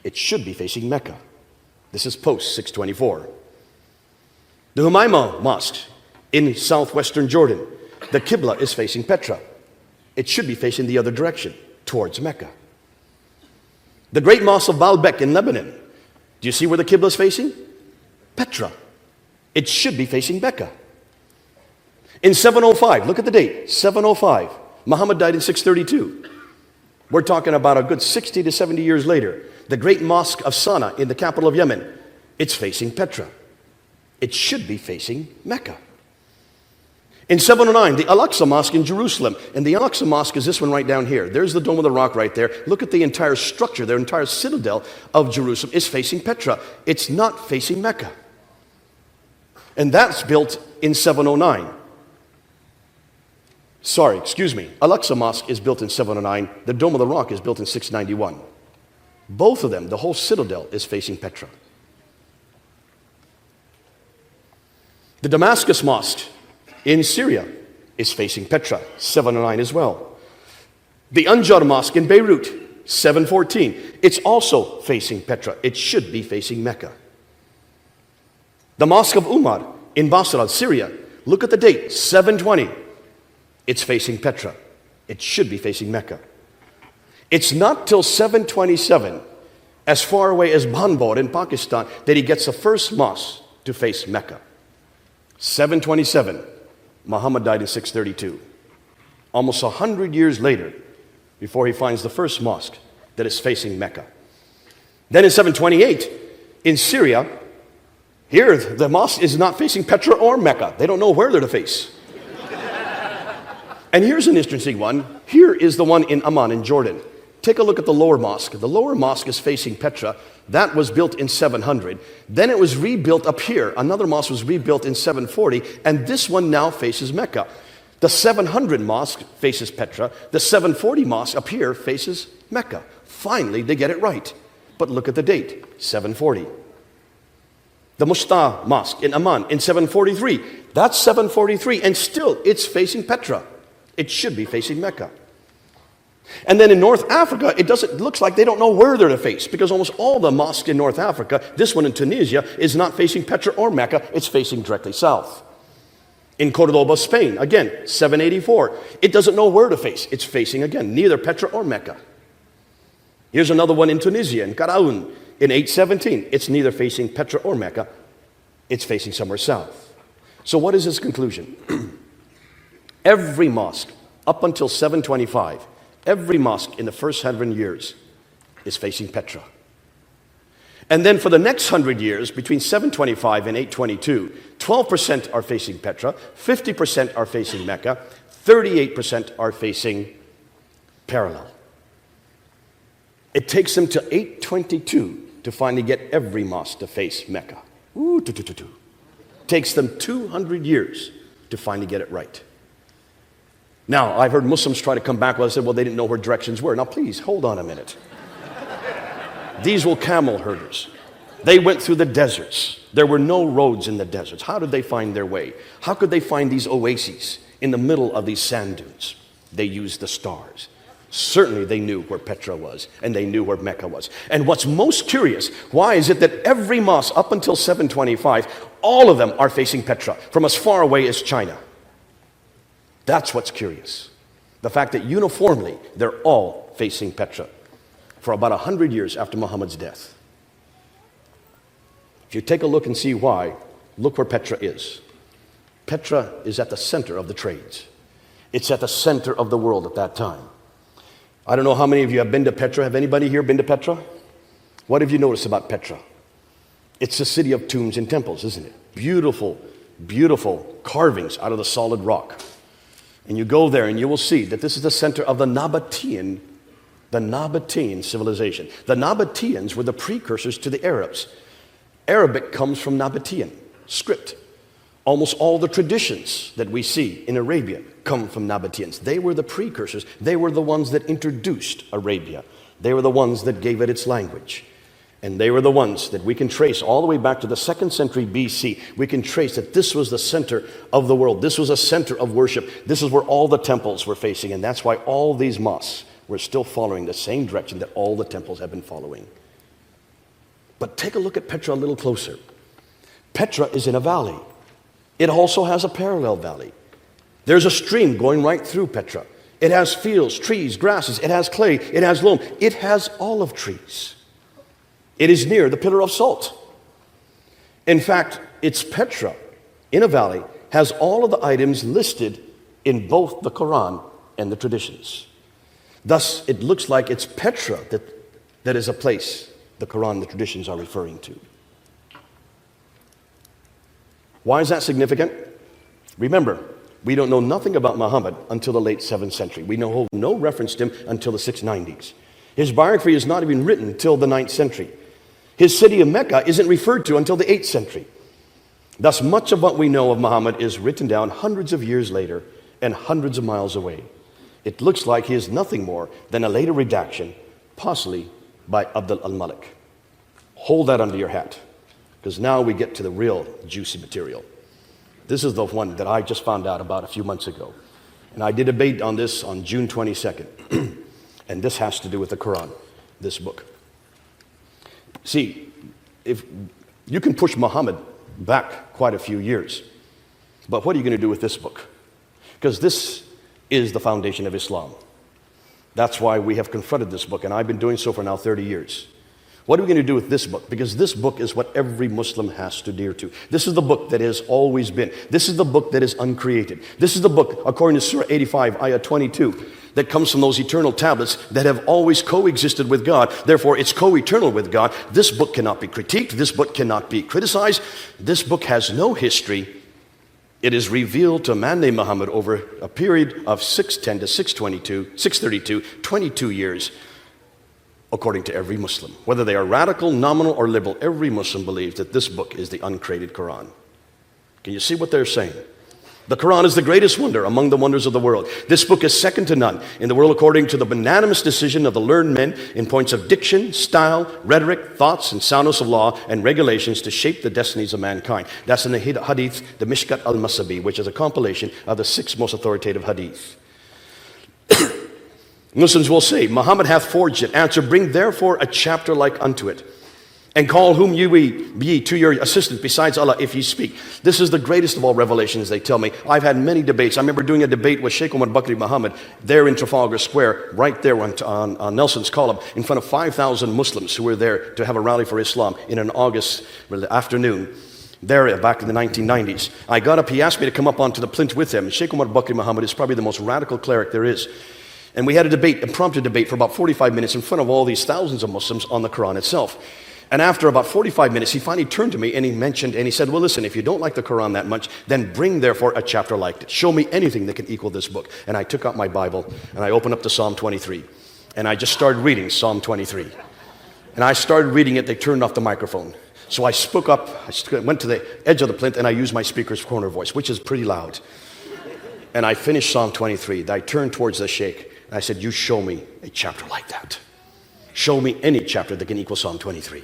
Speaker 2: It should be facing Mecca. This is post 624. The Humayma Mosque in southwestern Jordan. The Qibla is facing Petra. It should be facing the other direction, towards Mecca. The great Mosque of Baalbek in Lebanon. Do you see where the Qibla is facing? Petra. It should be facing Mecca. In 705, look at the date, 705. Muhammad died in 632. We're talking about a good 60 to 70 years later. The great Mosque of Sana'a in the capital of Yemen. It's facing Petra. It should be facing Mecca. In 709, the Al-Aqsa Mosque in Jerusalem. And the Al-Aqsa Mosque is this one right down here. There's the Dome of the Rock right there. Look at the entire structure, their entire citadel of Jerusalem is facing Petra. It's not facing Mecca. And that's built in 709. Sorry, excuse me. Al-Aqsa Mosque is built in 709. The Dome of the Rock is built in 691. Both of them, the whole citadel is facing Petra. The Damascus Mosque in Syria is facing Petra, 709 as well. The Anjar Mosque in Beirut, 714. It's also facing Petra. It should be facing Mecca. The Mosque of Umar in Basra, Syria. Look at the date, 720. It's facing Petra. It should be facing Mecca. It's not till 727, as far away as Banbor in Pakistan, that he gets the first mosque to face Mecca. 727. Muhammad died in 632. Almost 100 years later, before he finds the first mosque that is facing Mecca. Then in 728, in Syria, here the mosque is not facing Petra or Mecca. They don't know where they're to face. And here's an interesting one. Here is the one in Amman in Jordan. Take a look at the lower mosque. The lower mosque is facing Petra. That was built in 700. Then it was rebuilt up here. Another mosque was rebuilt in 740, and this one now faces Mecca. The 700 mosque faces Petra. The 740 mosque up here faces Mecca. Finally, they get it right. But look at the date, 740. The Musta Mosque in Amman in 743. That's 743, and still it's facing Petra. It should be facing Mecca. And then in North Africa, it looks like they don't know where they're to face, because almost all the mosques in North Africa, this one in Tunisia, is not facing Petra or Mecca, it's facing directly south. In Cordoba, Spain, again, 784, it doesn't know where to face. It's facing, again, neither Petra or Mecca. Here's another one in Tunisia, in Karaoun, in 817. It's neither facing Petra or Mecca, it's facing somewhere south. So what is his conclusion? Every mosque, up until 725, every mosque in the first 100 years is facing Petra. And then for the next 100 years, between 725 and 822, 12% are facing Petra, 50% are facing Mecca, 38% are facing parallel. It takes them to 822 to finally get every mosque to face Mecca. Takes them 200 years to finally get it right. Now, I've heard Muslims try to come back. Well, I said, well, they didn't know where directions were. Now, please, hold on a minute. These were camel herders. They went through the deserts. There were no roads in the deserts. How did they find their way? How could they find these oases in the middle of these sand dunes? They used the stars. Certainly, they knew where Petra was, and they knew where Mecca was. And what's most curious, why is it that every mosque up until 725, all of them are facing Petra, from as far away as China? That's what's curious. The fact that uniformly, they're all facing Petra for about 100 years after Muhammad's death. If you take a look and see why, look where Petra is. Petra is at the center of the trades. It's at the center of the world at that time. I don't know how many of you have been to Petra. Have anybody here been to Petra? What have you noticed about Petra? It's a city of tombs and temples, isn't it? Beautiful, beautiful carvings out of the solid rock. And you go there and you will see that this is the center of the Nabatean civilization. The Nabateans were the precursors to the Arabs. Arabic comes from Nabatean script. Almost all the traditions that we see in Arabia come from Nabateans. They were the precursors. They were the ones that introduced Arabia. They were the ones that gave it its language. And they were the ones that we can trace all the way back to the 2nd century BC. We can trace that this was the center of the world. This was a center of worship. This is where all the temples were facing. And that's why all these mosques were still following the same direction that all the temples have been following. But take a look at Petra a little closer. Petra is in a valley. It also has a parallel valley. There's a stream going right through Petra. It has fields, trees, grasses. It has clay. It has loam. It has olive trees. It is near the pillar of salt. In fact, it's Petra in a valley, has all of the items listed in both the Quran and the traditions. Thus, it looks like it's Petra that is a place the Quran and the traditions are referring to. Why is that significant? Remember, we don't know nothing about Muhammad until the late 7th century. We know no reference to him until the 690s. His biography is not even written till the 9th century. His city of Mecca isn't referred to until the 8th century. Thus, much of what we know of Muhammad is written down hundreds of years later and hundreds of miles away. It looks like he is nothing more than a later redaction, possibly by Abdul al-Malik. Hold that under your hat, because now we get to the real juicy material. This is the one that I just found out about a few months ago. And I did a debate on this on June 22nd. And this has to do with the Quran, this book. See, if you can push Muhammad back quite a few years, but what are you going to do with this book? Because this is the foundation of Islam. That's why we have confronted this book, and I've been doing so for now 30 years. What are we going to do with this book? Because this book is what every Muslim has to adhere to. This is the book that has always been. This is the book that is uncreated. This is the book, according to Surah 85, Ayah 22, that comes from those eternal tablets that have always coexisted with God. Therefore, it's co-eternal with God. This book cannot be critiqued. This book cannot be criticized. This book has no history. It is revealed to a man named Muhammad over a period of 610 to 632, 22 years, according to every Muslim. Whether they are radical, nominal, or liberal, every Muslim believes that this book is the uncreated Quran. Can you see what they're saying? The Quran is the greatest wonder among the wonders of the world. This book is second to none in the world according to the unanimous decision of the learned men in points of diction, style, rhetoric, thoughts, and soundness of law and regulations to shape the destinies of mankind. That's in the hadith, the Mishkat al-Masabi, which is a compilation of the 6 most authoritative hadith. Muslims will say, Muhammad hath forged it. Answer, bring therefore a chapter like unto it. And call whom you be to your assistant besides Allah if ye speak. This is the greatest of all revelations, they tell me. I've had many debates. I remember doing a debate with Sheikh Omar Bakri Muhammad there in Trafalgar Square, right there on Nelson's column, in front of 5,000 Muslims who were there to have a rally for Islam in an August afternoon. There, back in the 1990s. I got up, he asked me to come up onto the plinth with him. Sheikh Omar Bakri Muhammad is probably the most radical cleric there is. And we had a debate, impromptu debate for about 45 minutes in front of all these thousands of Muslims on the Quran itself. And after about 45 minutes, he finally turned to me and he said, well, listen, if you don't like the Quran that much, then bring therefore a chapter like it. Show me anything that can equal this book. And I took out my Bible and I opened up to Psalm 23. And I just started reading Psalm 23. And I started reading it, they turned off the microphone. So I spoke up, I went to the edge of the plinth and I used my speaker's corner voice, which is pretty loud. And I finished Psalm 23. I turned towards the sheikh and I said, you show me a chapter like that. Show me any chapter that can equal Psalm 23.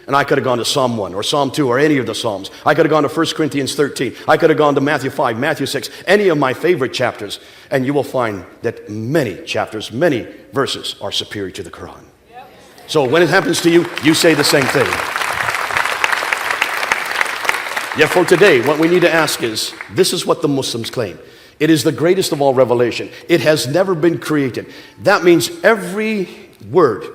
Speaker 2: And I could have gone to Psalm 1 or Psalm 2 or any of the Psalms. I could have gone to 1 Corinthians 13. I could have gone to Matthew 5, Matthew 6, any of my favorite chapters. And you will find that many chapters, many verses are superior to the Quran. So when it happens to you, you say the same thing. Yet for today, what we need to ask is, this is what the Muslims claim. It is the greatest of all revelation. It has never been created. That means every word,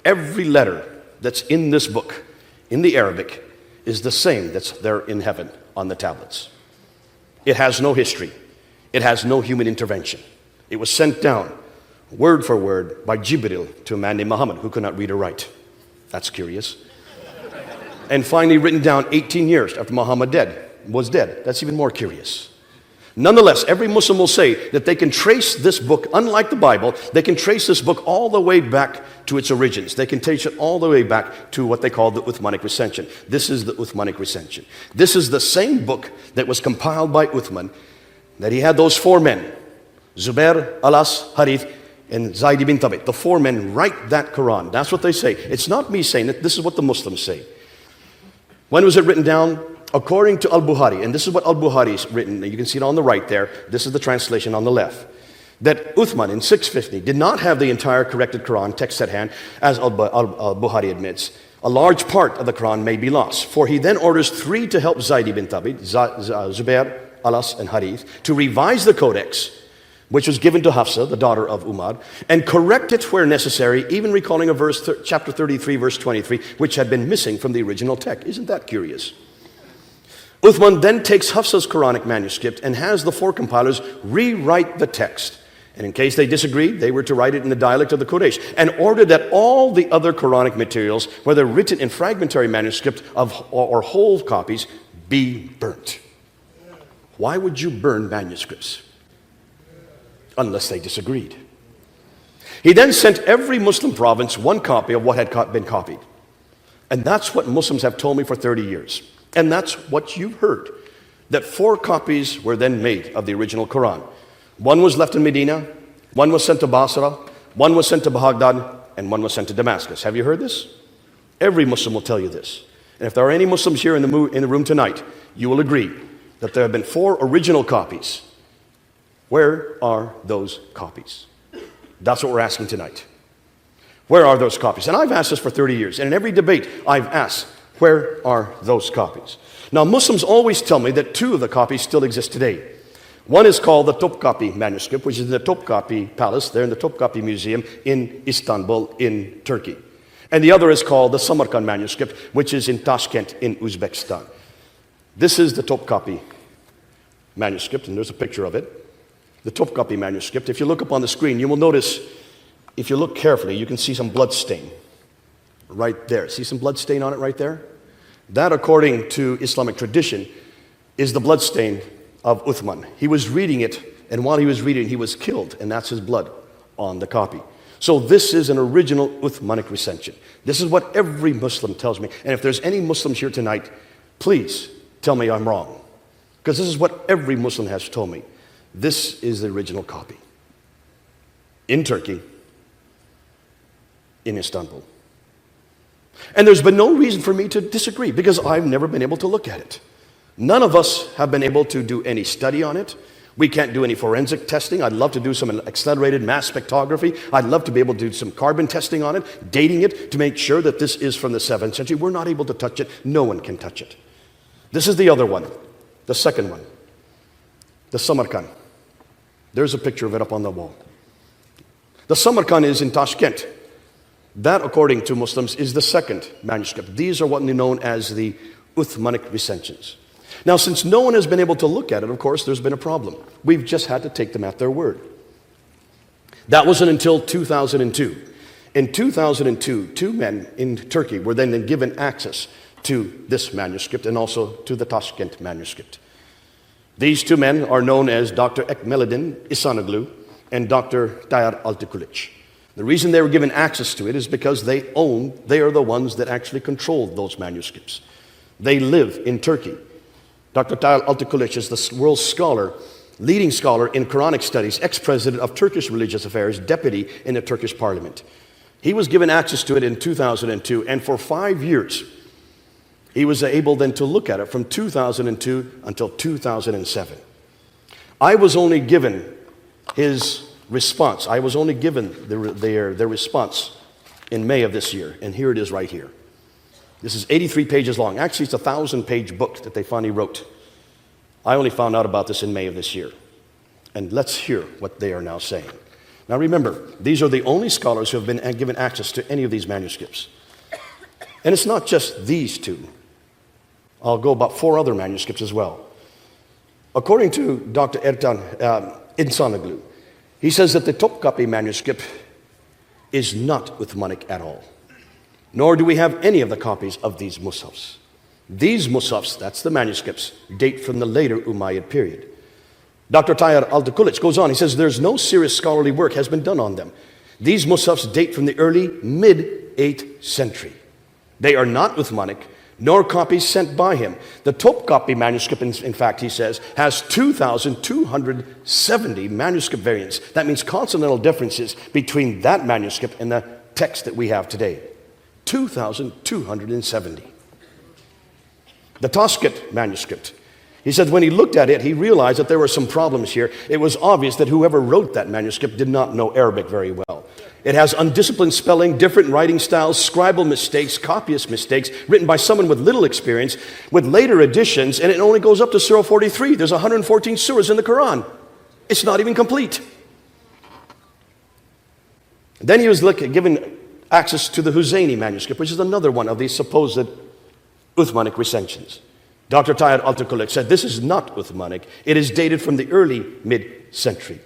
Speaker 2: every letter that's in this book, in the Arabic, is the same that's there in heaven on the tablets. It has no history. It has no human intervention. It was sent down, word for word, by Jibril to a man named Muhammad who could not read or write. That's curious. And finally written down 18 years after Muhammad was dead. That's even more curious. Nonetheless, every Muslim will say that they can trace this book, unlike the Bible, they can trace this book all the way back to its origins. They can trace it all the way back to what they call the Uthmanic recension. This is the Uthmanic recension. This is the same book that was compiled by Uthman, that he had those four men, Zubair, Alas, Harith, and Zayd ibn Thabit. The four men write that Quran. That's what they say. It's not me saying it. This is what the Muslims say. When was it written down? According to Al-Bukhari, and this is what Al-Bukhari's written, and you can see it on the right there. This is the translation on the left. That Uthman in 650 did not have the entire corrected Quran text at hand, as Al-Bukhari admits. A large part of the Quran may be lost. For he then orders three to help Zayd ibn Thabit, Zubair, Alas, and Harith, to revise the codex, which was given to Hafsa, the daughter of Umar, and correct it where necessary, even recalling a verse, chapter 33, verse 23, which had been missing from the original text. Isn't that curious? Uthman then takes Hafsa's Quranic manuscript and has the four compilers rewrite the text. And in case they disagreed, they were to write it in the dialect of the Quraysh, and ordered that all the other Quranic materials, whether written in fragmentary manuscript or whole copies, be burnt. Why would you burn manuscripts? Unless they disagreed. He then sent every Muslim province one copy of what had been copied. And that's what Muslims have told me for 30 years. And that's what you've heard. That four copies were then made of the original Quran. One was left in Medina, one was sent to Basra, one was sent to Baghdad, and one was sent to Damascus. Have you heard this? Every Muslim will tell you this. And if there are any Muslims here in the room tonight, you will agree that there have been four original copies. Where are those copies? That's what we're asking tonight. Where are those copies? And I've asked this for 30 years. And in every debate, I've asked, where are those copies? Now, Muslims always tell me that two of the copies still exist today. One is called the Topkapi manuscript, which is in the Topkapi Palace, there in the Topkapi Museum in Istanbul, in Turkey. And the other is called the Samarkand manuscript, which is in Tashkent, in Uzbekistan. This is the Topkapi manuscript, and there's a picture of it. The Topkapi manuscript. If you look up on the screen, you will notice, if you look carefully, you can see some blood stain right there. See some blood stain on it right there? That, according to Islamic tradition, is the blood stain of Uthman. He was reading it, and while he was reading it, he was killed, and that's his blood on the copy. So this is an original Uthmanic recension. This is what every Muslim tells me. And if there's any Muslims here tonight, please tell me I'm wrong. Because this is what every Muslim has told me. This is the original copy. In Turkey, in Istanbul. And there's been no reason for me to disagree, because I've never been able to look at it. None of us have been able to do any study on it. We can't do any forensic testing. I'd love to do some accelerated mass spectrography. I'd love to be able to do some carbon testing on it, dating it to make sure that this is from the 7th century. We're not able to touch it. No one can touch it. This is the other one, the second one, the Samarkand. There's a picture of it up on the wall. The Samarkand is in Tashkent. That, according to Muslims, is the second manuscript. These are what are known as the Uthmanic recensions. Now, since no one has been able to look at it, of course, there's been a problem. We've just had to take them at their word. That wasn't until 2002. In 2002, two men in Turkey were then given access to this manuscript and also to the Tashkent manuscript. These two men are known as Dr. Ekmeledin Isanoglu and Dr. Tayyar Altikulic. The reason they were given access to it is because they are the ones that actually controlled those manuscripts. They live in Turkey. Dr. Tayyar Altikulic is the world's scholar, leading scholar in Quranic studies, ex-president of Turkish Religious Affairs, deputy in the Turkish parliament. He was given access to it in 2002, and for 5 years, he was able then to look at it from 2002 until 2007. I was only given his response. I was only given their response in May of this year, and here it is right here. This is 83 pages long. Actually, it's a 1,000-page book that they finally wrote. I only found out about this in May of this year. And let's hear what they are now saying. Now remember, these are the only scholars who have been given access to any of these manuscripts. And it's not just these two. I'll go about 4 other manuscripts as well. According to Dr. Ertan Insanoglu, he says that the Topkapi manuscript is not Uthmanic at all. Nor do we have any of the copies of these mushafs. These mushafs, that's the manuscripts, date from the later Umayyad period. Dr. Tayyar Al-Tukulich goes on. He says, there's no serious scholarly work has been done on them. These Musafs date from the early mid-8th century. They are not Uthmanic, nor copies sent by him. The Topkapi manuscript, in fact, he says, has 2,270 manuscript variants. That means consonantal differences between that manuscript and the text that we have today. 2,270. The Toscat manuscript. He said when he looked at it, he realized that there were some problems here. It was obvious that whoever wrote that manuscript did not know Arabic very well. It has undisciplined spelling, different writing styles, scribal mistakes, copyist mistakes, written by someone with little experience, with later additions, and it only goes up to Surah 43. There's 114 surahs in the Quran. It's not even complete. Then he was given access to the Husayni manuscript, which is another one of these supposed Uthmanic recensions. Dr. Tayyar Al-Tukulich said this is not Uthmanic. It is dated from the early mid-century.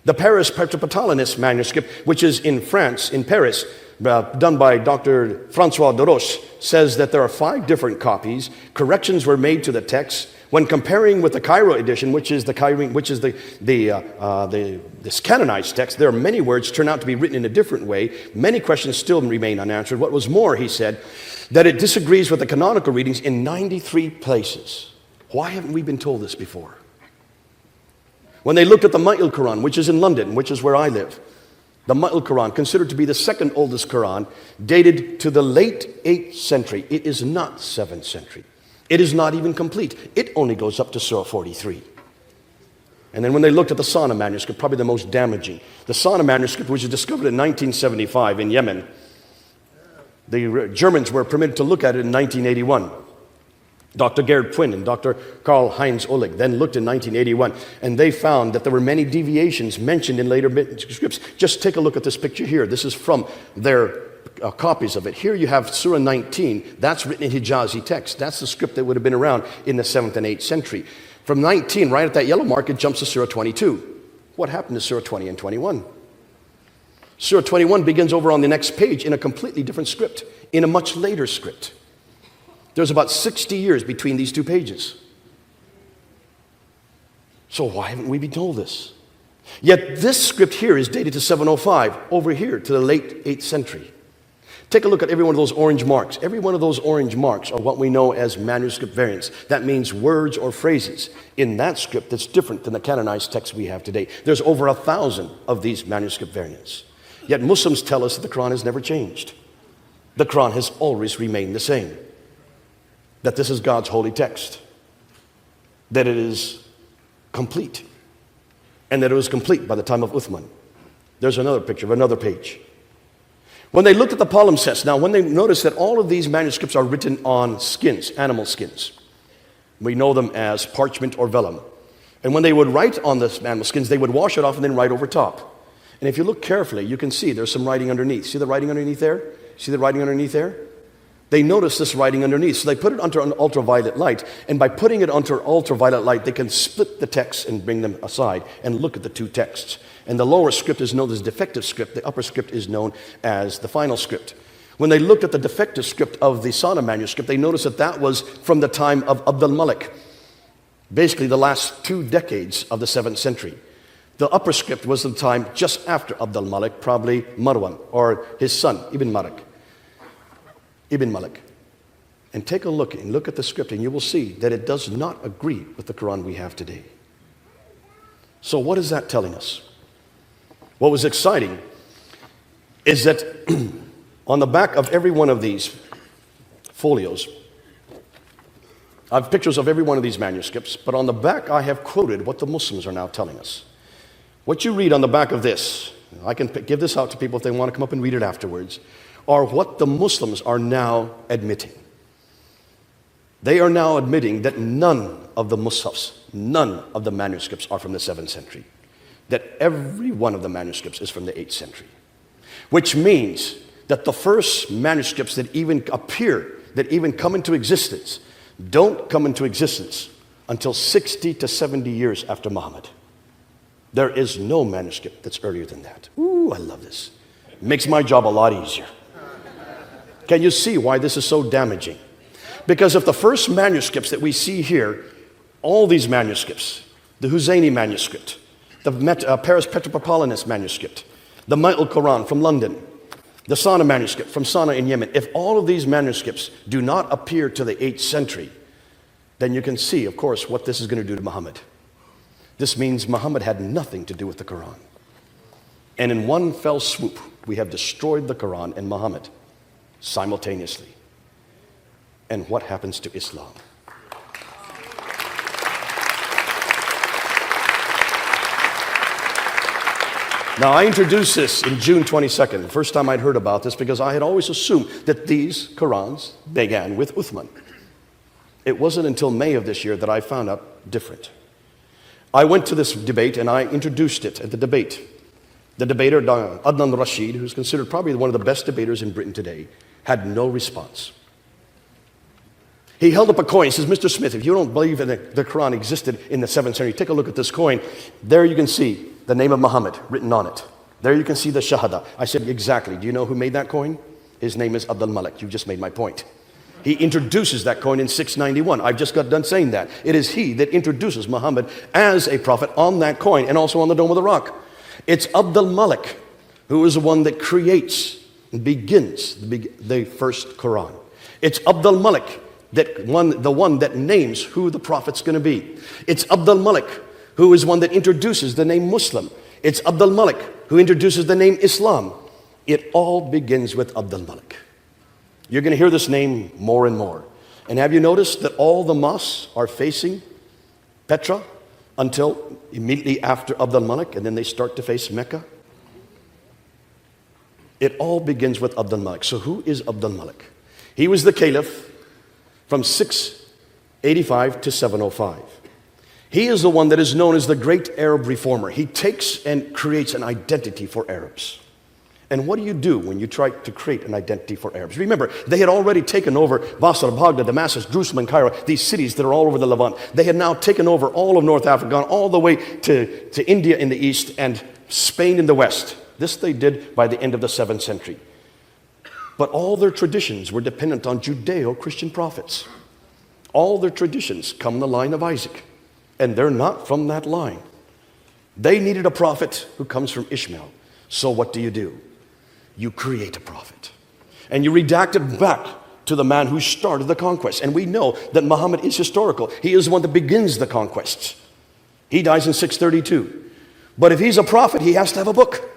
Speaker 2: The Paris Petropatalonist manuscript, which is in France, in Paris, done by Dr. Francois de Roche, says that there are 5 different copies. Corrections were made to the text. When comparing with the Cairo edition, which is this canonized text, there are many words turn out to be written in a different way. Many questions still remain unanswered. What was more, he said, that it disagrees with the canonical readings in 93 places. Why haven't we been told this before? When they looked at the Ma'il Quran, which is in London, which is where I live, the Ma'il Quran, considered to be the second oldest Quran, dated to the late 8th century. It is not 7th century. It is not even complete. It only goes up to Surah 43. And then when they looked at the Sana manuscript, probably the most damaging, the Sana manuscript, which was discovered in 1975 in Yemen, the Germans were permitted to look at it in 1981. Dr. Gerd Pwin and Dr. Karl-Heinz Oleg then looked in 1981, and they found that there were many deviations mentioned in later manuscripts. Just take a look at this picture here. This is from their copies of it. Here you have Surah 19. That's written in Hijazi text. That's the script that would have been around in the 7th and 8th century. From 19, right at that yellow mark, it jumps to Surah 22. What happened to Surah 20 and 21? Surah 21 begins over on the next page in a completely different script, in a much later script. There's about 60 years between these 2 pages. So why haven't we been told this? Yet this script here is dated to 705, over here to the late 8th century. Take a look at every one of those orange marks. Every one of those orange marks are what we know as manuscript variants. That means words or phrases in that script that's different than the canonized text we have today. There's over 1,000 of these manuscript variants. Yet Muslims tell us that the Quran has never changed. The Quran has always remained the same. That this is God's holy text. That it is complete. And that it was complete by the time of Uthman. There's another picture of another page. When they looked at the palimpsest, now when they noticed that all of these manuscripts are written on skins, animal skins. We know them as parchment or vellum. And when they would write on the animal skins, they would wash it off and then write over top. And if you look carefully, you can see there's some writing underneath. See the writing underneath there? See the writing underneath there? They notice this writing underneath, so they put it under an ultraviolet light, and by putting it under ultraviolet light, they can split the text and bring them aside and look at the 2 texts. And the lower script is known as defective script, the upper script is known as the final script. When they looked at the defective script of the Sana manuscript, they noticed that that was from the time of Abd al-Malik, basically the last 2 decades of the 7th century. The upper script was the time just after Abd al-Malik, probably Marwan, or his son, Ibn Malik. And take a look and look at the script, and you will see that it does not agree with the Quran we have today. So what is that telling us? What was exciting is that on the back of every one of these folios, I have pictures of every one of these manuscripts, but on the back I have quoted what the Muslims are now telling us. What you read on the back of this, I can give this out to people if they want to come up and read it afterwards, are what the Muslims are now admitting. They are now admitting that none of the Musafs, none of the manuscripts are from the 7th century. That every one of the manuscripts is from the 8th century. Which means that the first manuscripts that even appear, that even come into existence, don't come into existence until 60 to 70 years after Muhammad. There is no manuscript that's earlier than that. Ooh, I love this. It makes my job a lot easier. Can you see why this is so damaging? Because if the first manuscripts that we see here, all these manuscripts, the Husseini manuscript, the Paris Petropolitanus manuscript, the Ma'il Quran from London, the Sana'a manuscript from Sana'a in Yemen, if all of these manuscripts do not appear to the 8th century, then you can see, of course, what this is going to do to Muhammad. This means Muhammad had nothing to do with the Quran. And in one fell swoop, we have destroyed the Quran and Muhammad simultaneously. And what happens to Islam? Now, I introduced this in June 22nd, the first time I'd heard about this, because I had always assumed that these Qurans began with Uthman. It wasn't until May of this year that I found out different. I went to this debate and I introduced it at the debate. The debater, Adnan Rashid, who's considered probably one of the best debaters in Britain today, had no response. He held up a coin. He says, Mr. Smith, if you don't believe that the Quran existed in the 7th century, take a look at this coin. There you can see the name of Muhammad written on it. There you can see the Shahada. I said, exactly. Do you know who made that coin? His name is Abdul Malik. You just made my point. He introduces that coin in 691. I've just got done saying that. It is he that introduces Muhammad as a prophet on that coin and also on the Dome of the Rock. It's Abdul Malik who is the one that creates and begins the first Quran. It's Abdul Malik the one that names who the prophet's going to be. It's Abdul Malik who is one that introduces the name Muslim. It's Abdul Malik who introduces the name Islam. It all begins with Abdul Malik. You're going to hear this name more and more. And have you noticed that all the mosques are facing Petra until immediately after Abdul Malik, and then they start to face Mecca? It all begins with Abdul Malik. So who is Abdul Malik? He was the caliph from 685 to 705. He is the one that is known as the great Arab reformer. He takes and creates an identity for Arabs. And what do you do when you try to create an identity for Arabs? Remember, they had already taken over Basra, Baghdad, Damascus, Jerusalem, and Cairo, these cities that are all over the Levant. They had now taken over all of North Africa, gone all the way to India in the east and Spain in the west. This they did by the end of the 7th century. But all their traditions were dependent on Judeo-Christian prophets. All their traditions come in the line of Isaac, and they're not from that line. They needed a prophet who comes from Ishmael. So what do? You create a prophet. And you redact it back to the man who started the conquest. And we know that Muhammad is historical. He is the one that begins the conquests. He dies in 632. But if he's a prophet, he has to have a book.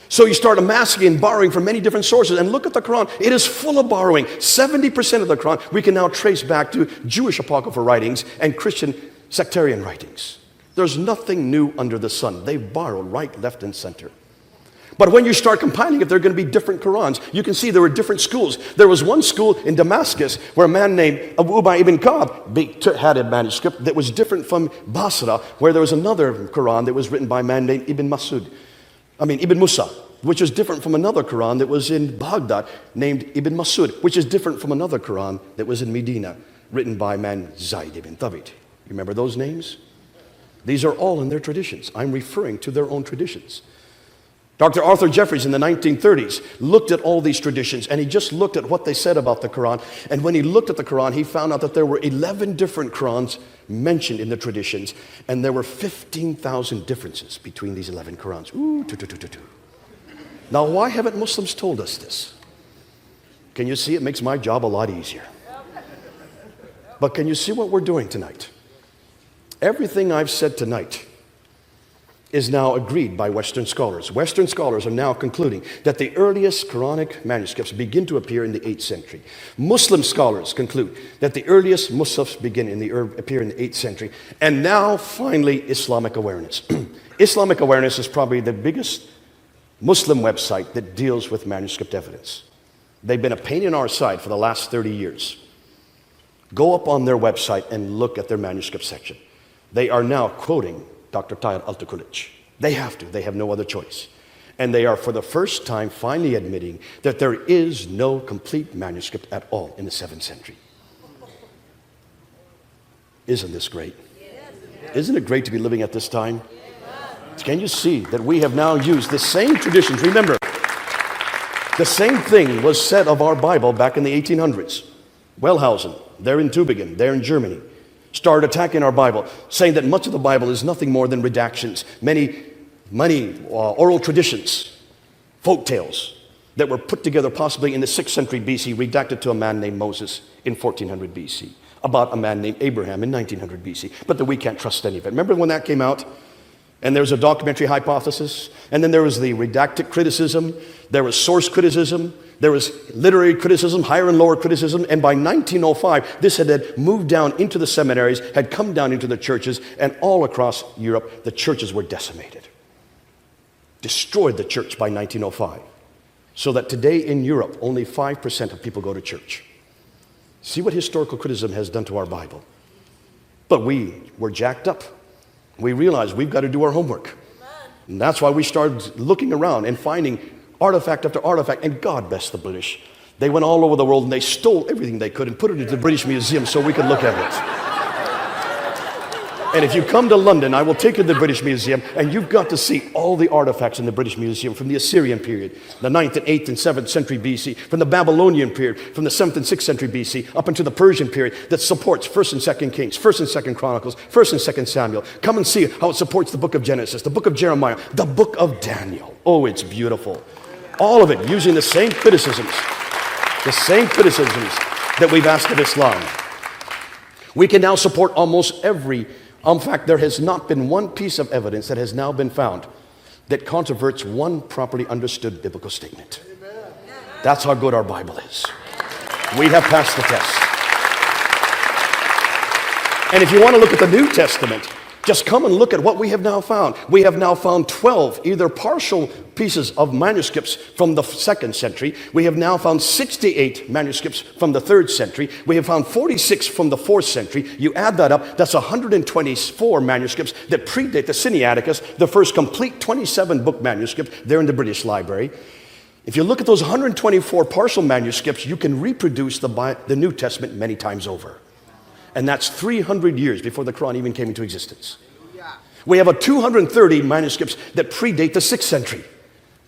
Speaker 2: So you start amassing and borrowing from many different sources. And look at the Quran. It is full of borrowing. 70% of the Quran we can now trace back to Jewish apocryphal writings and Christian sectarian writings. There's nothing new under the sun. They borrow right, left, and center. But when you start compiling it, there are going to be different Qurans. You can see there were different schools. There was one school in Damascus where a man named Abu Ubay ibn Ka'b had a manuscript that was different from Basra, where there was another Quran that was written by a man named Ibn Musa, which is different from another Quran that was in Baghdad named Ibn Masud, which is different from another Quran that was in Medina, written by a man Zayd ibn Thabit. You remember those names? These are all in their traditions. I'm referring to their own traditions. Dr. Arthur Jeffries in the 1930s looked at all these traditions, and he just looked at what they said about the Quran. And when he looked at the Quran, he found out that there were 11 different Qurans mentioned in the traditions, and there were 15,000 differences between these 11 Qurans. Now, why haven't Muslims told us this? Can you see? It makes my job a lot easier. But can you see what we're doing tonight? Everything I've said tonight is now agreed by Western scholars. Western scholars are now concluding that the earliest Quranic manuscripts begin to appear in the 8th century. Muslim scholars conclude that the earliest Muslims appear in the 8th century. And now, finally, Islamic Awareness. Islamic Awareness is probably the biggest Muslim website that deals with manuscript evidence. They've been a pain in our side for the last 30 years. Go up on their website and look at their manuscript section. They are now quoting Dr. Tahir Altukulich. They have to. They have no other choice. And they are, for the first time, finally admitting that there is no complete manuscript at all in the 7th century. Isn't this great? Isn't it great to be living at this time? Can you see that we have now used the same traditions? Remember, the same thing was said of our Bible back in the 1800s. Wellhausen, there in Tübingen, there in Germany. started attacking our Bible, saying that much of the Bible is nothing more than redactions, many oral traditions, folk tales that were put together possibly in the 6th century BC, redacted to a man named Moses in 1400 BC, about a man named Abraham in 1900 BC, but that we can't trust any of it. Remember when that came out? And there was a documentary hypothesis, and then there was the redacted criticism, there was source criticism, there was literary criticism, higher and lower criticism, and by 1905, this had moved down into the seminaries, had come down into the churches, and all across Europe, the churches were decimated. Destroyed the church by 1905. So that today in Europe, only 5% of people go to church. See what historical criticism has done to our Bible. But we were jacked up. We realized we've got to do our homework. And that's why we started looking around and finding artifact after artifact. And God bless the British. They went all over the world and they stole everything they could and put it into the British Museum so we could look at it. And if you come to London, I will take you to the British Museum, and you've got to see all the artifacts in the British Museum from the Assyrian period, the 9th and 8th and 7th century BC, from the Babylonian period, from the 7th and 6th century BC, up into the Persian period that supports 1st and 2nd Kings, 1st and 2nd Chronicles, 1st and 2nd Samuel. Come and see how it supports the book of Genesis, the book of Jeremiah, the book of Daniel. Oh, it's beautiful. All of it using the same criticisms that we've asked of Islam. We can now support almost every. In fact, there has not been one piece of evidence that has now been found that controverts one properly understood biblical statement. That's how good our Bible is. We have passed the test. And if you want to look at the New Testament, just come and look at what we have now found. We have now found 12 either partial pieces of manuscripts from the 2nd century. We have now found 68 manuscripts from the 3rd century. We have found 46 from the 4th century. You add that up, that's 124 manuscripts that predate the Sinaiticus, the first complete 27-book manuscript there in the British Library. If you look at those 124 partial manuscripts, you can reproduce the New Testament many times over. And that's 300 years before the Quran even came into existence. We have 230 manuscripts that predate the 6th century.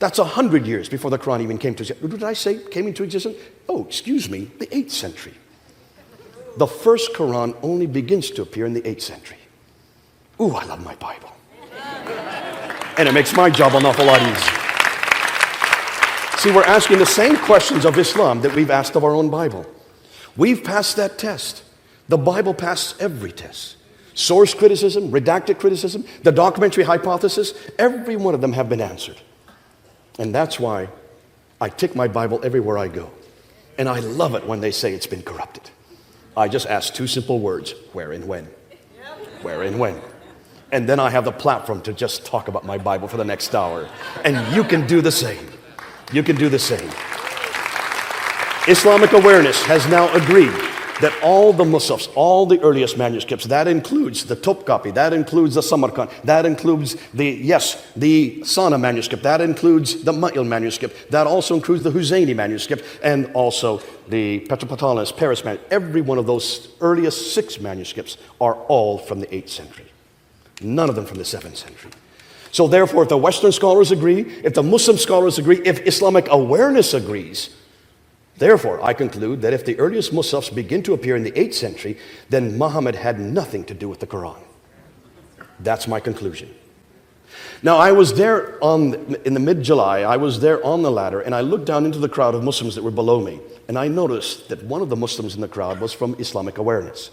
Speaker 2: That's 100 years before the Quran even came to existence. What did I say came into existence? Oh, excuse me, the 8th century. The first Quran only begins to appear in the 8th century. Ooh, I love my Bible. And it makes my job an awful lot easier. See, we're asking the same questions of Islam that we've asked of our own Bible. We've passed that test. The Bible passed every test. Source criticism, redacted criticism, the documentary hypothesis, every one of them have been answered. And that's why I take my Bible everywhere I go. And I love it when they say it's been corrupted. I just ask two simple words, where and when? Where and when? And then I have the platform to just talk about my Bible for the next hour. And you can do the same. You can do the same. Islamic Awareness has now agreed that all the Musafs, all the earliest manuscripts, that includes the Topkapi, that includes the Samarkand, that includes the Sana manuscript, that includes the Ma'il manuscript, that also includes the Huzayni manuscript, and also the Petropatalus, Paris manuscript. Every one of those earliest 6 manuscripts are all from the 8th century. None of them from the 7th century. So therefore, if the Western scholars agree, if the Muslim scholars agree, if Islamic Awareness agrees, therefore, I conclude that if the earliest Musafs begin to appear in the 8th century, then Muhammad had nothing to do with the Quran. That's my conclusion. Now, I was there in the mid-July, I was there on the ladder, and I looked down into the crowd of Muslims that were below me, and I noticed that one of the Muslims in the crowd was from Islamic Awareness.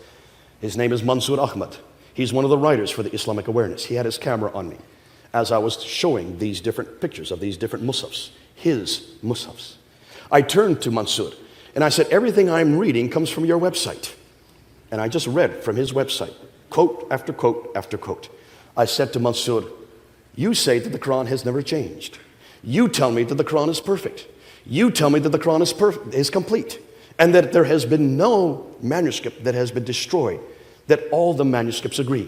Speaker 2: His name is Mansour Ahmad. He's one of the writers for the Islamic Awareness. He had his camera on me as I was showing these different pictures of these different Musafs, his Musafs. I turned to Mansour and I said, everything I'm reading comes from your website. And I just read from his website, quote after quote after quote. I said to Mansour, you say that the Quran has never changed. You tell me that the Quran is perfect. You tell me that the Quran is complete. And that there has been no manuscript that has been destroyed, that all the manuscripts agree.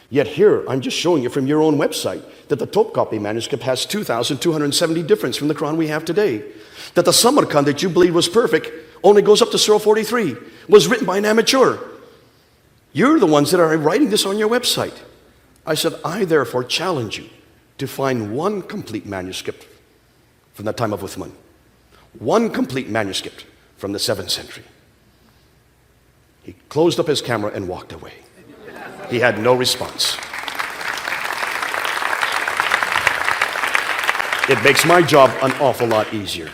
Speaker 2: Yet here, I'm just showing you from your own website that the Topkapi manuscript has 2,270 difference from the Quran we have today. That the Samarkand that you believe was perfect only goes up to Surah 43, was written by an amateur. You're the ones that are writing this on your website. I said, I therefore challenge you to find one complete manuscript from the time of Uthman. One complete manuscript from the 7th century. He closed up his camera and walked away. He had no response. It makes my job an awful lot easier.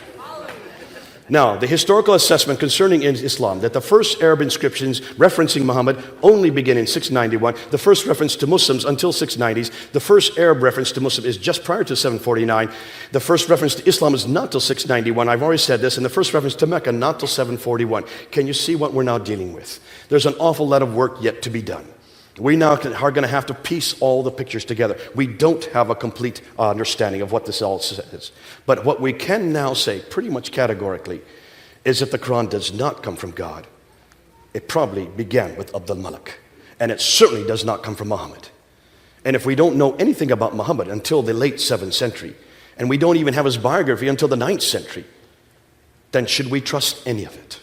Speaker 2: Now, the historical assessment concerning Islam, that the first Arab inscriptions referencing Muhammad only begin in 691. The first reference to Muslims until 690s. The first Arab reference to Muslim is just prior to 749. The first reference to Islam is not till 691. I've already said this. And the first reference to Mecca, not till 741. Can you see what we're now dealing with? There's an awful lot of work yet to be done. We now are going to have to piece all the pictures together. We don't have a complete understanding of what this all says. But what we can now say, pretty much categorically, is that the Quran does not come from God. It probably began with Abdul Malik. And it certainly does not come from Muhammad. And if we don't know anything about Muhammad until the late 7th century, and we don't even have his biography until the 9th century, then should we trust any of it?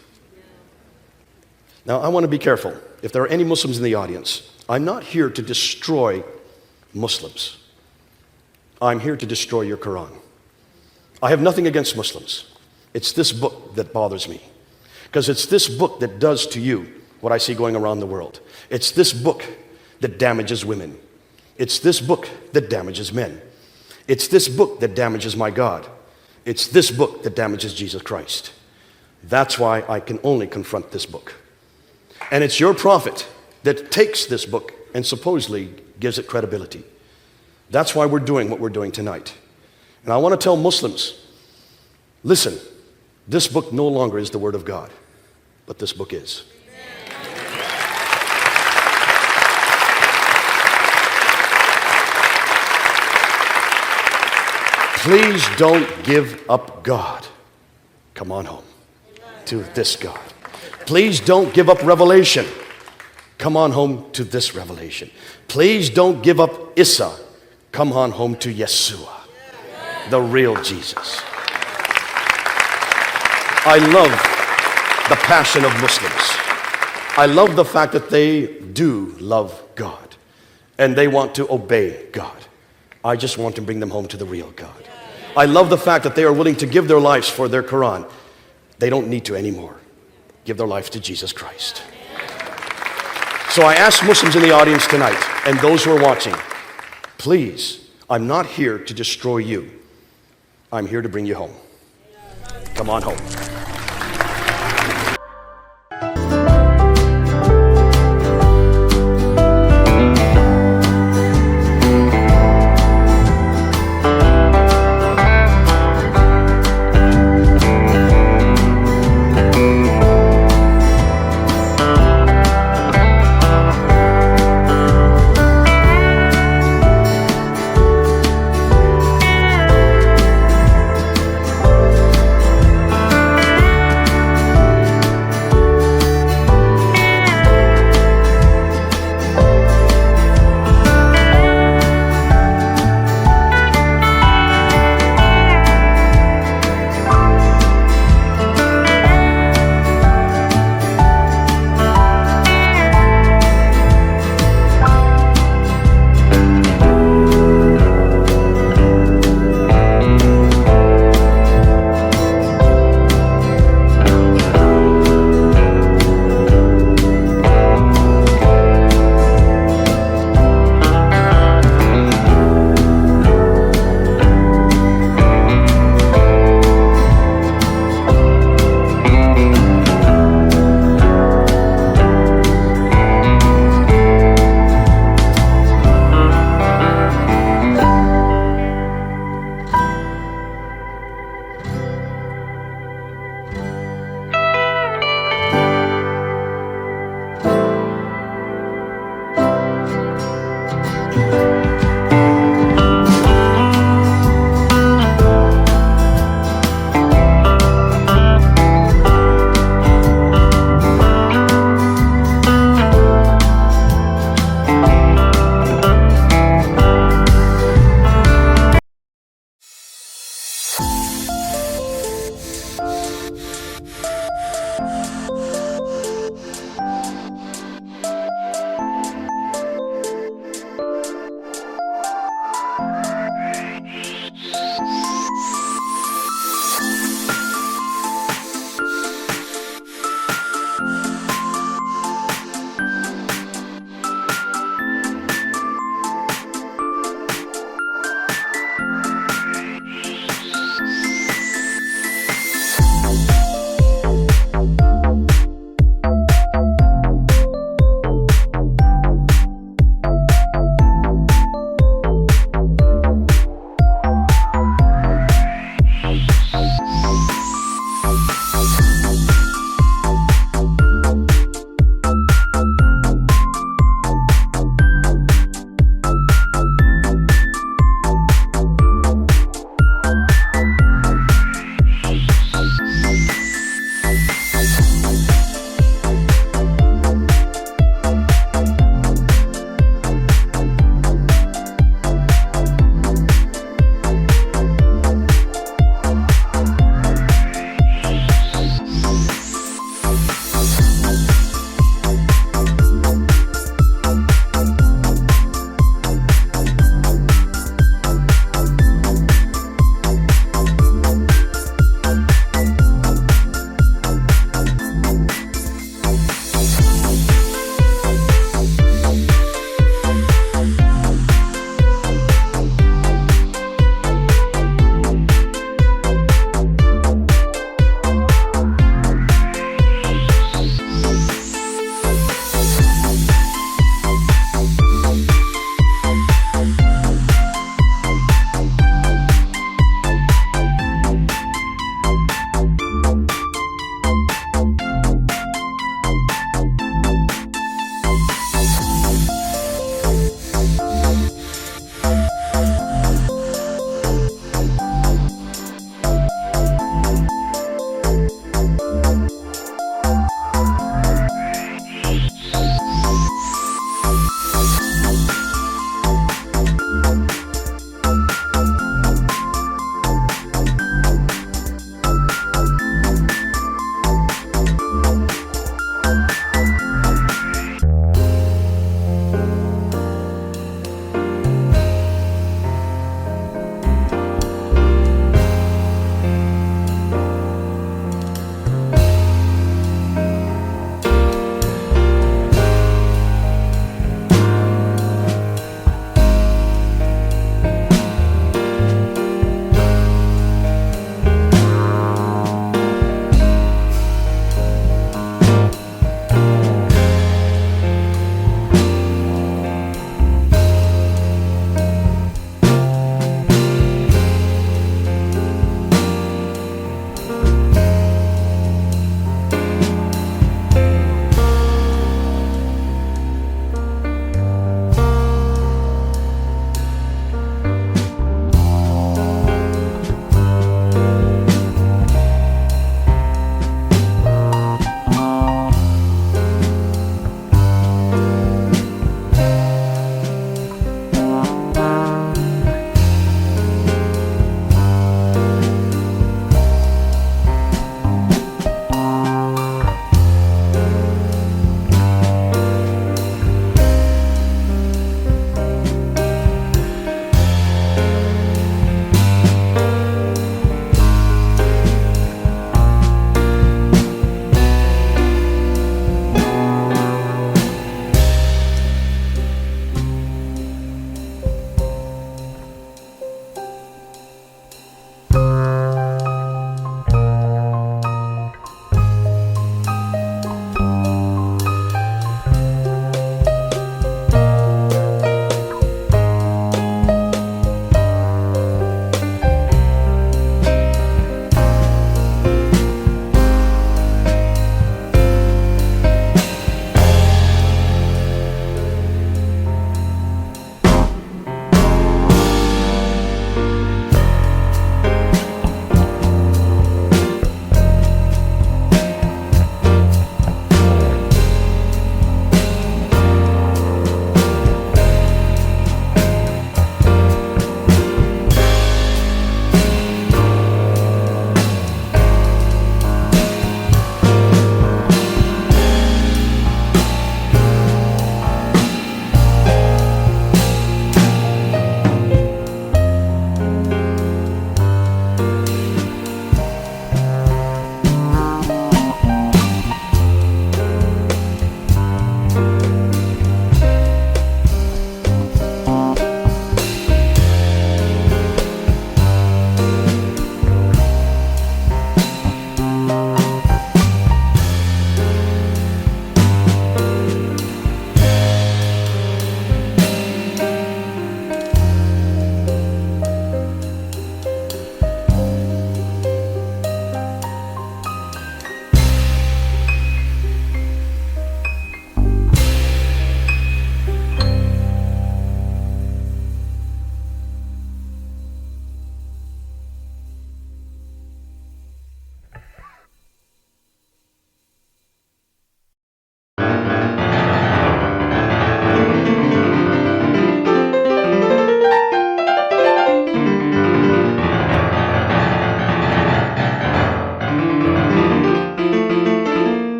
Speaker 2: Now, I want to be careful. If there are any Muslims in the audience, I'm not here to destroy Muslims. I'm here to destroy your Quran. I have nothing against Muslims. It's this book that bothers me. Because it's this book that does to you what I see going around the world. It's this book that damages women. It's this book that damages men. It's this book that damages my God. It's this book that damages Jesus Christ. That's why I can only confront this book. And it's your prophet that takes this book and supposedly gives it credibility. That's why we're doing what we're doing tonight. And I want to tell Muslims, listen, this book no longer is the Word of God, but this book is. Please don't give up God. Come on home to this God. Please don't give up revelation. Come on home to this revelation. Please don't give up Isa. Come on home to Yeshua, the real Jesus. I love the passion of Muslims. I love the fact that they do love God and they want to obey God. I just want to bring them home to the real God. I love the fact that they are willing to give their lives for their Quran. They don't need to anymore. Give their life to Jesus Christ. So I ask Muslims in the audience tonight and those who are watching, please, I'm not here to destroy you. I'm here to bring you home. Come on home.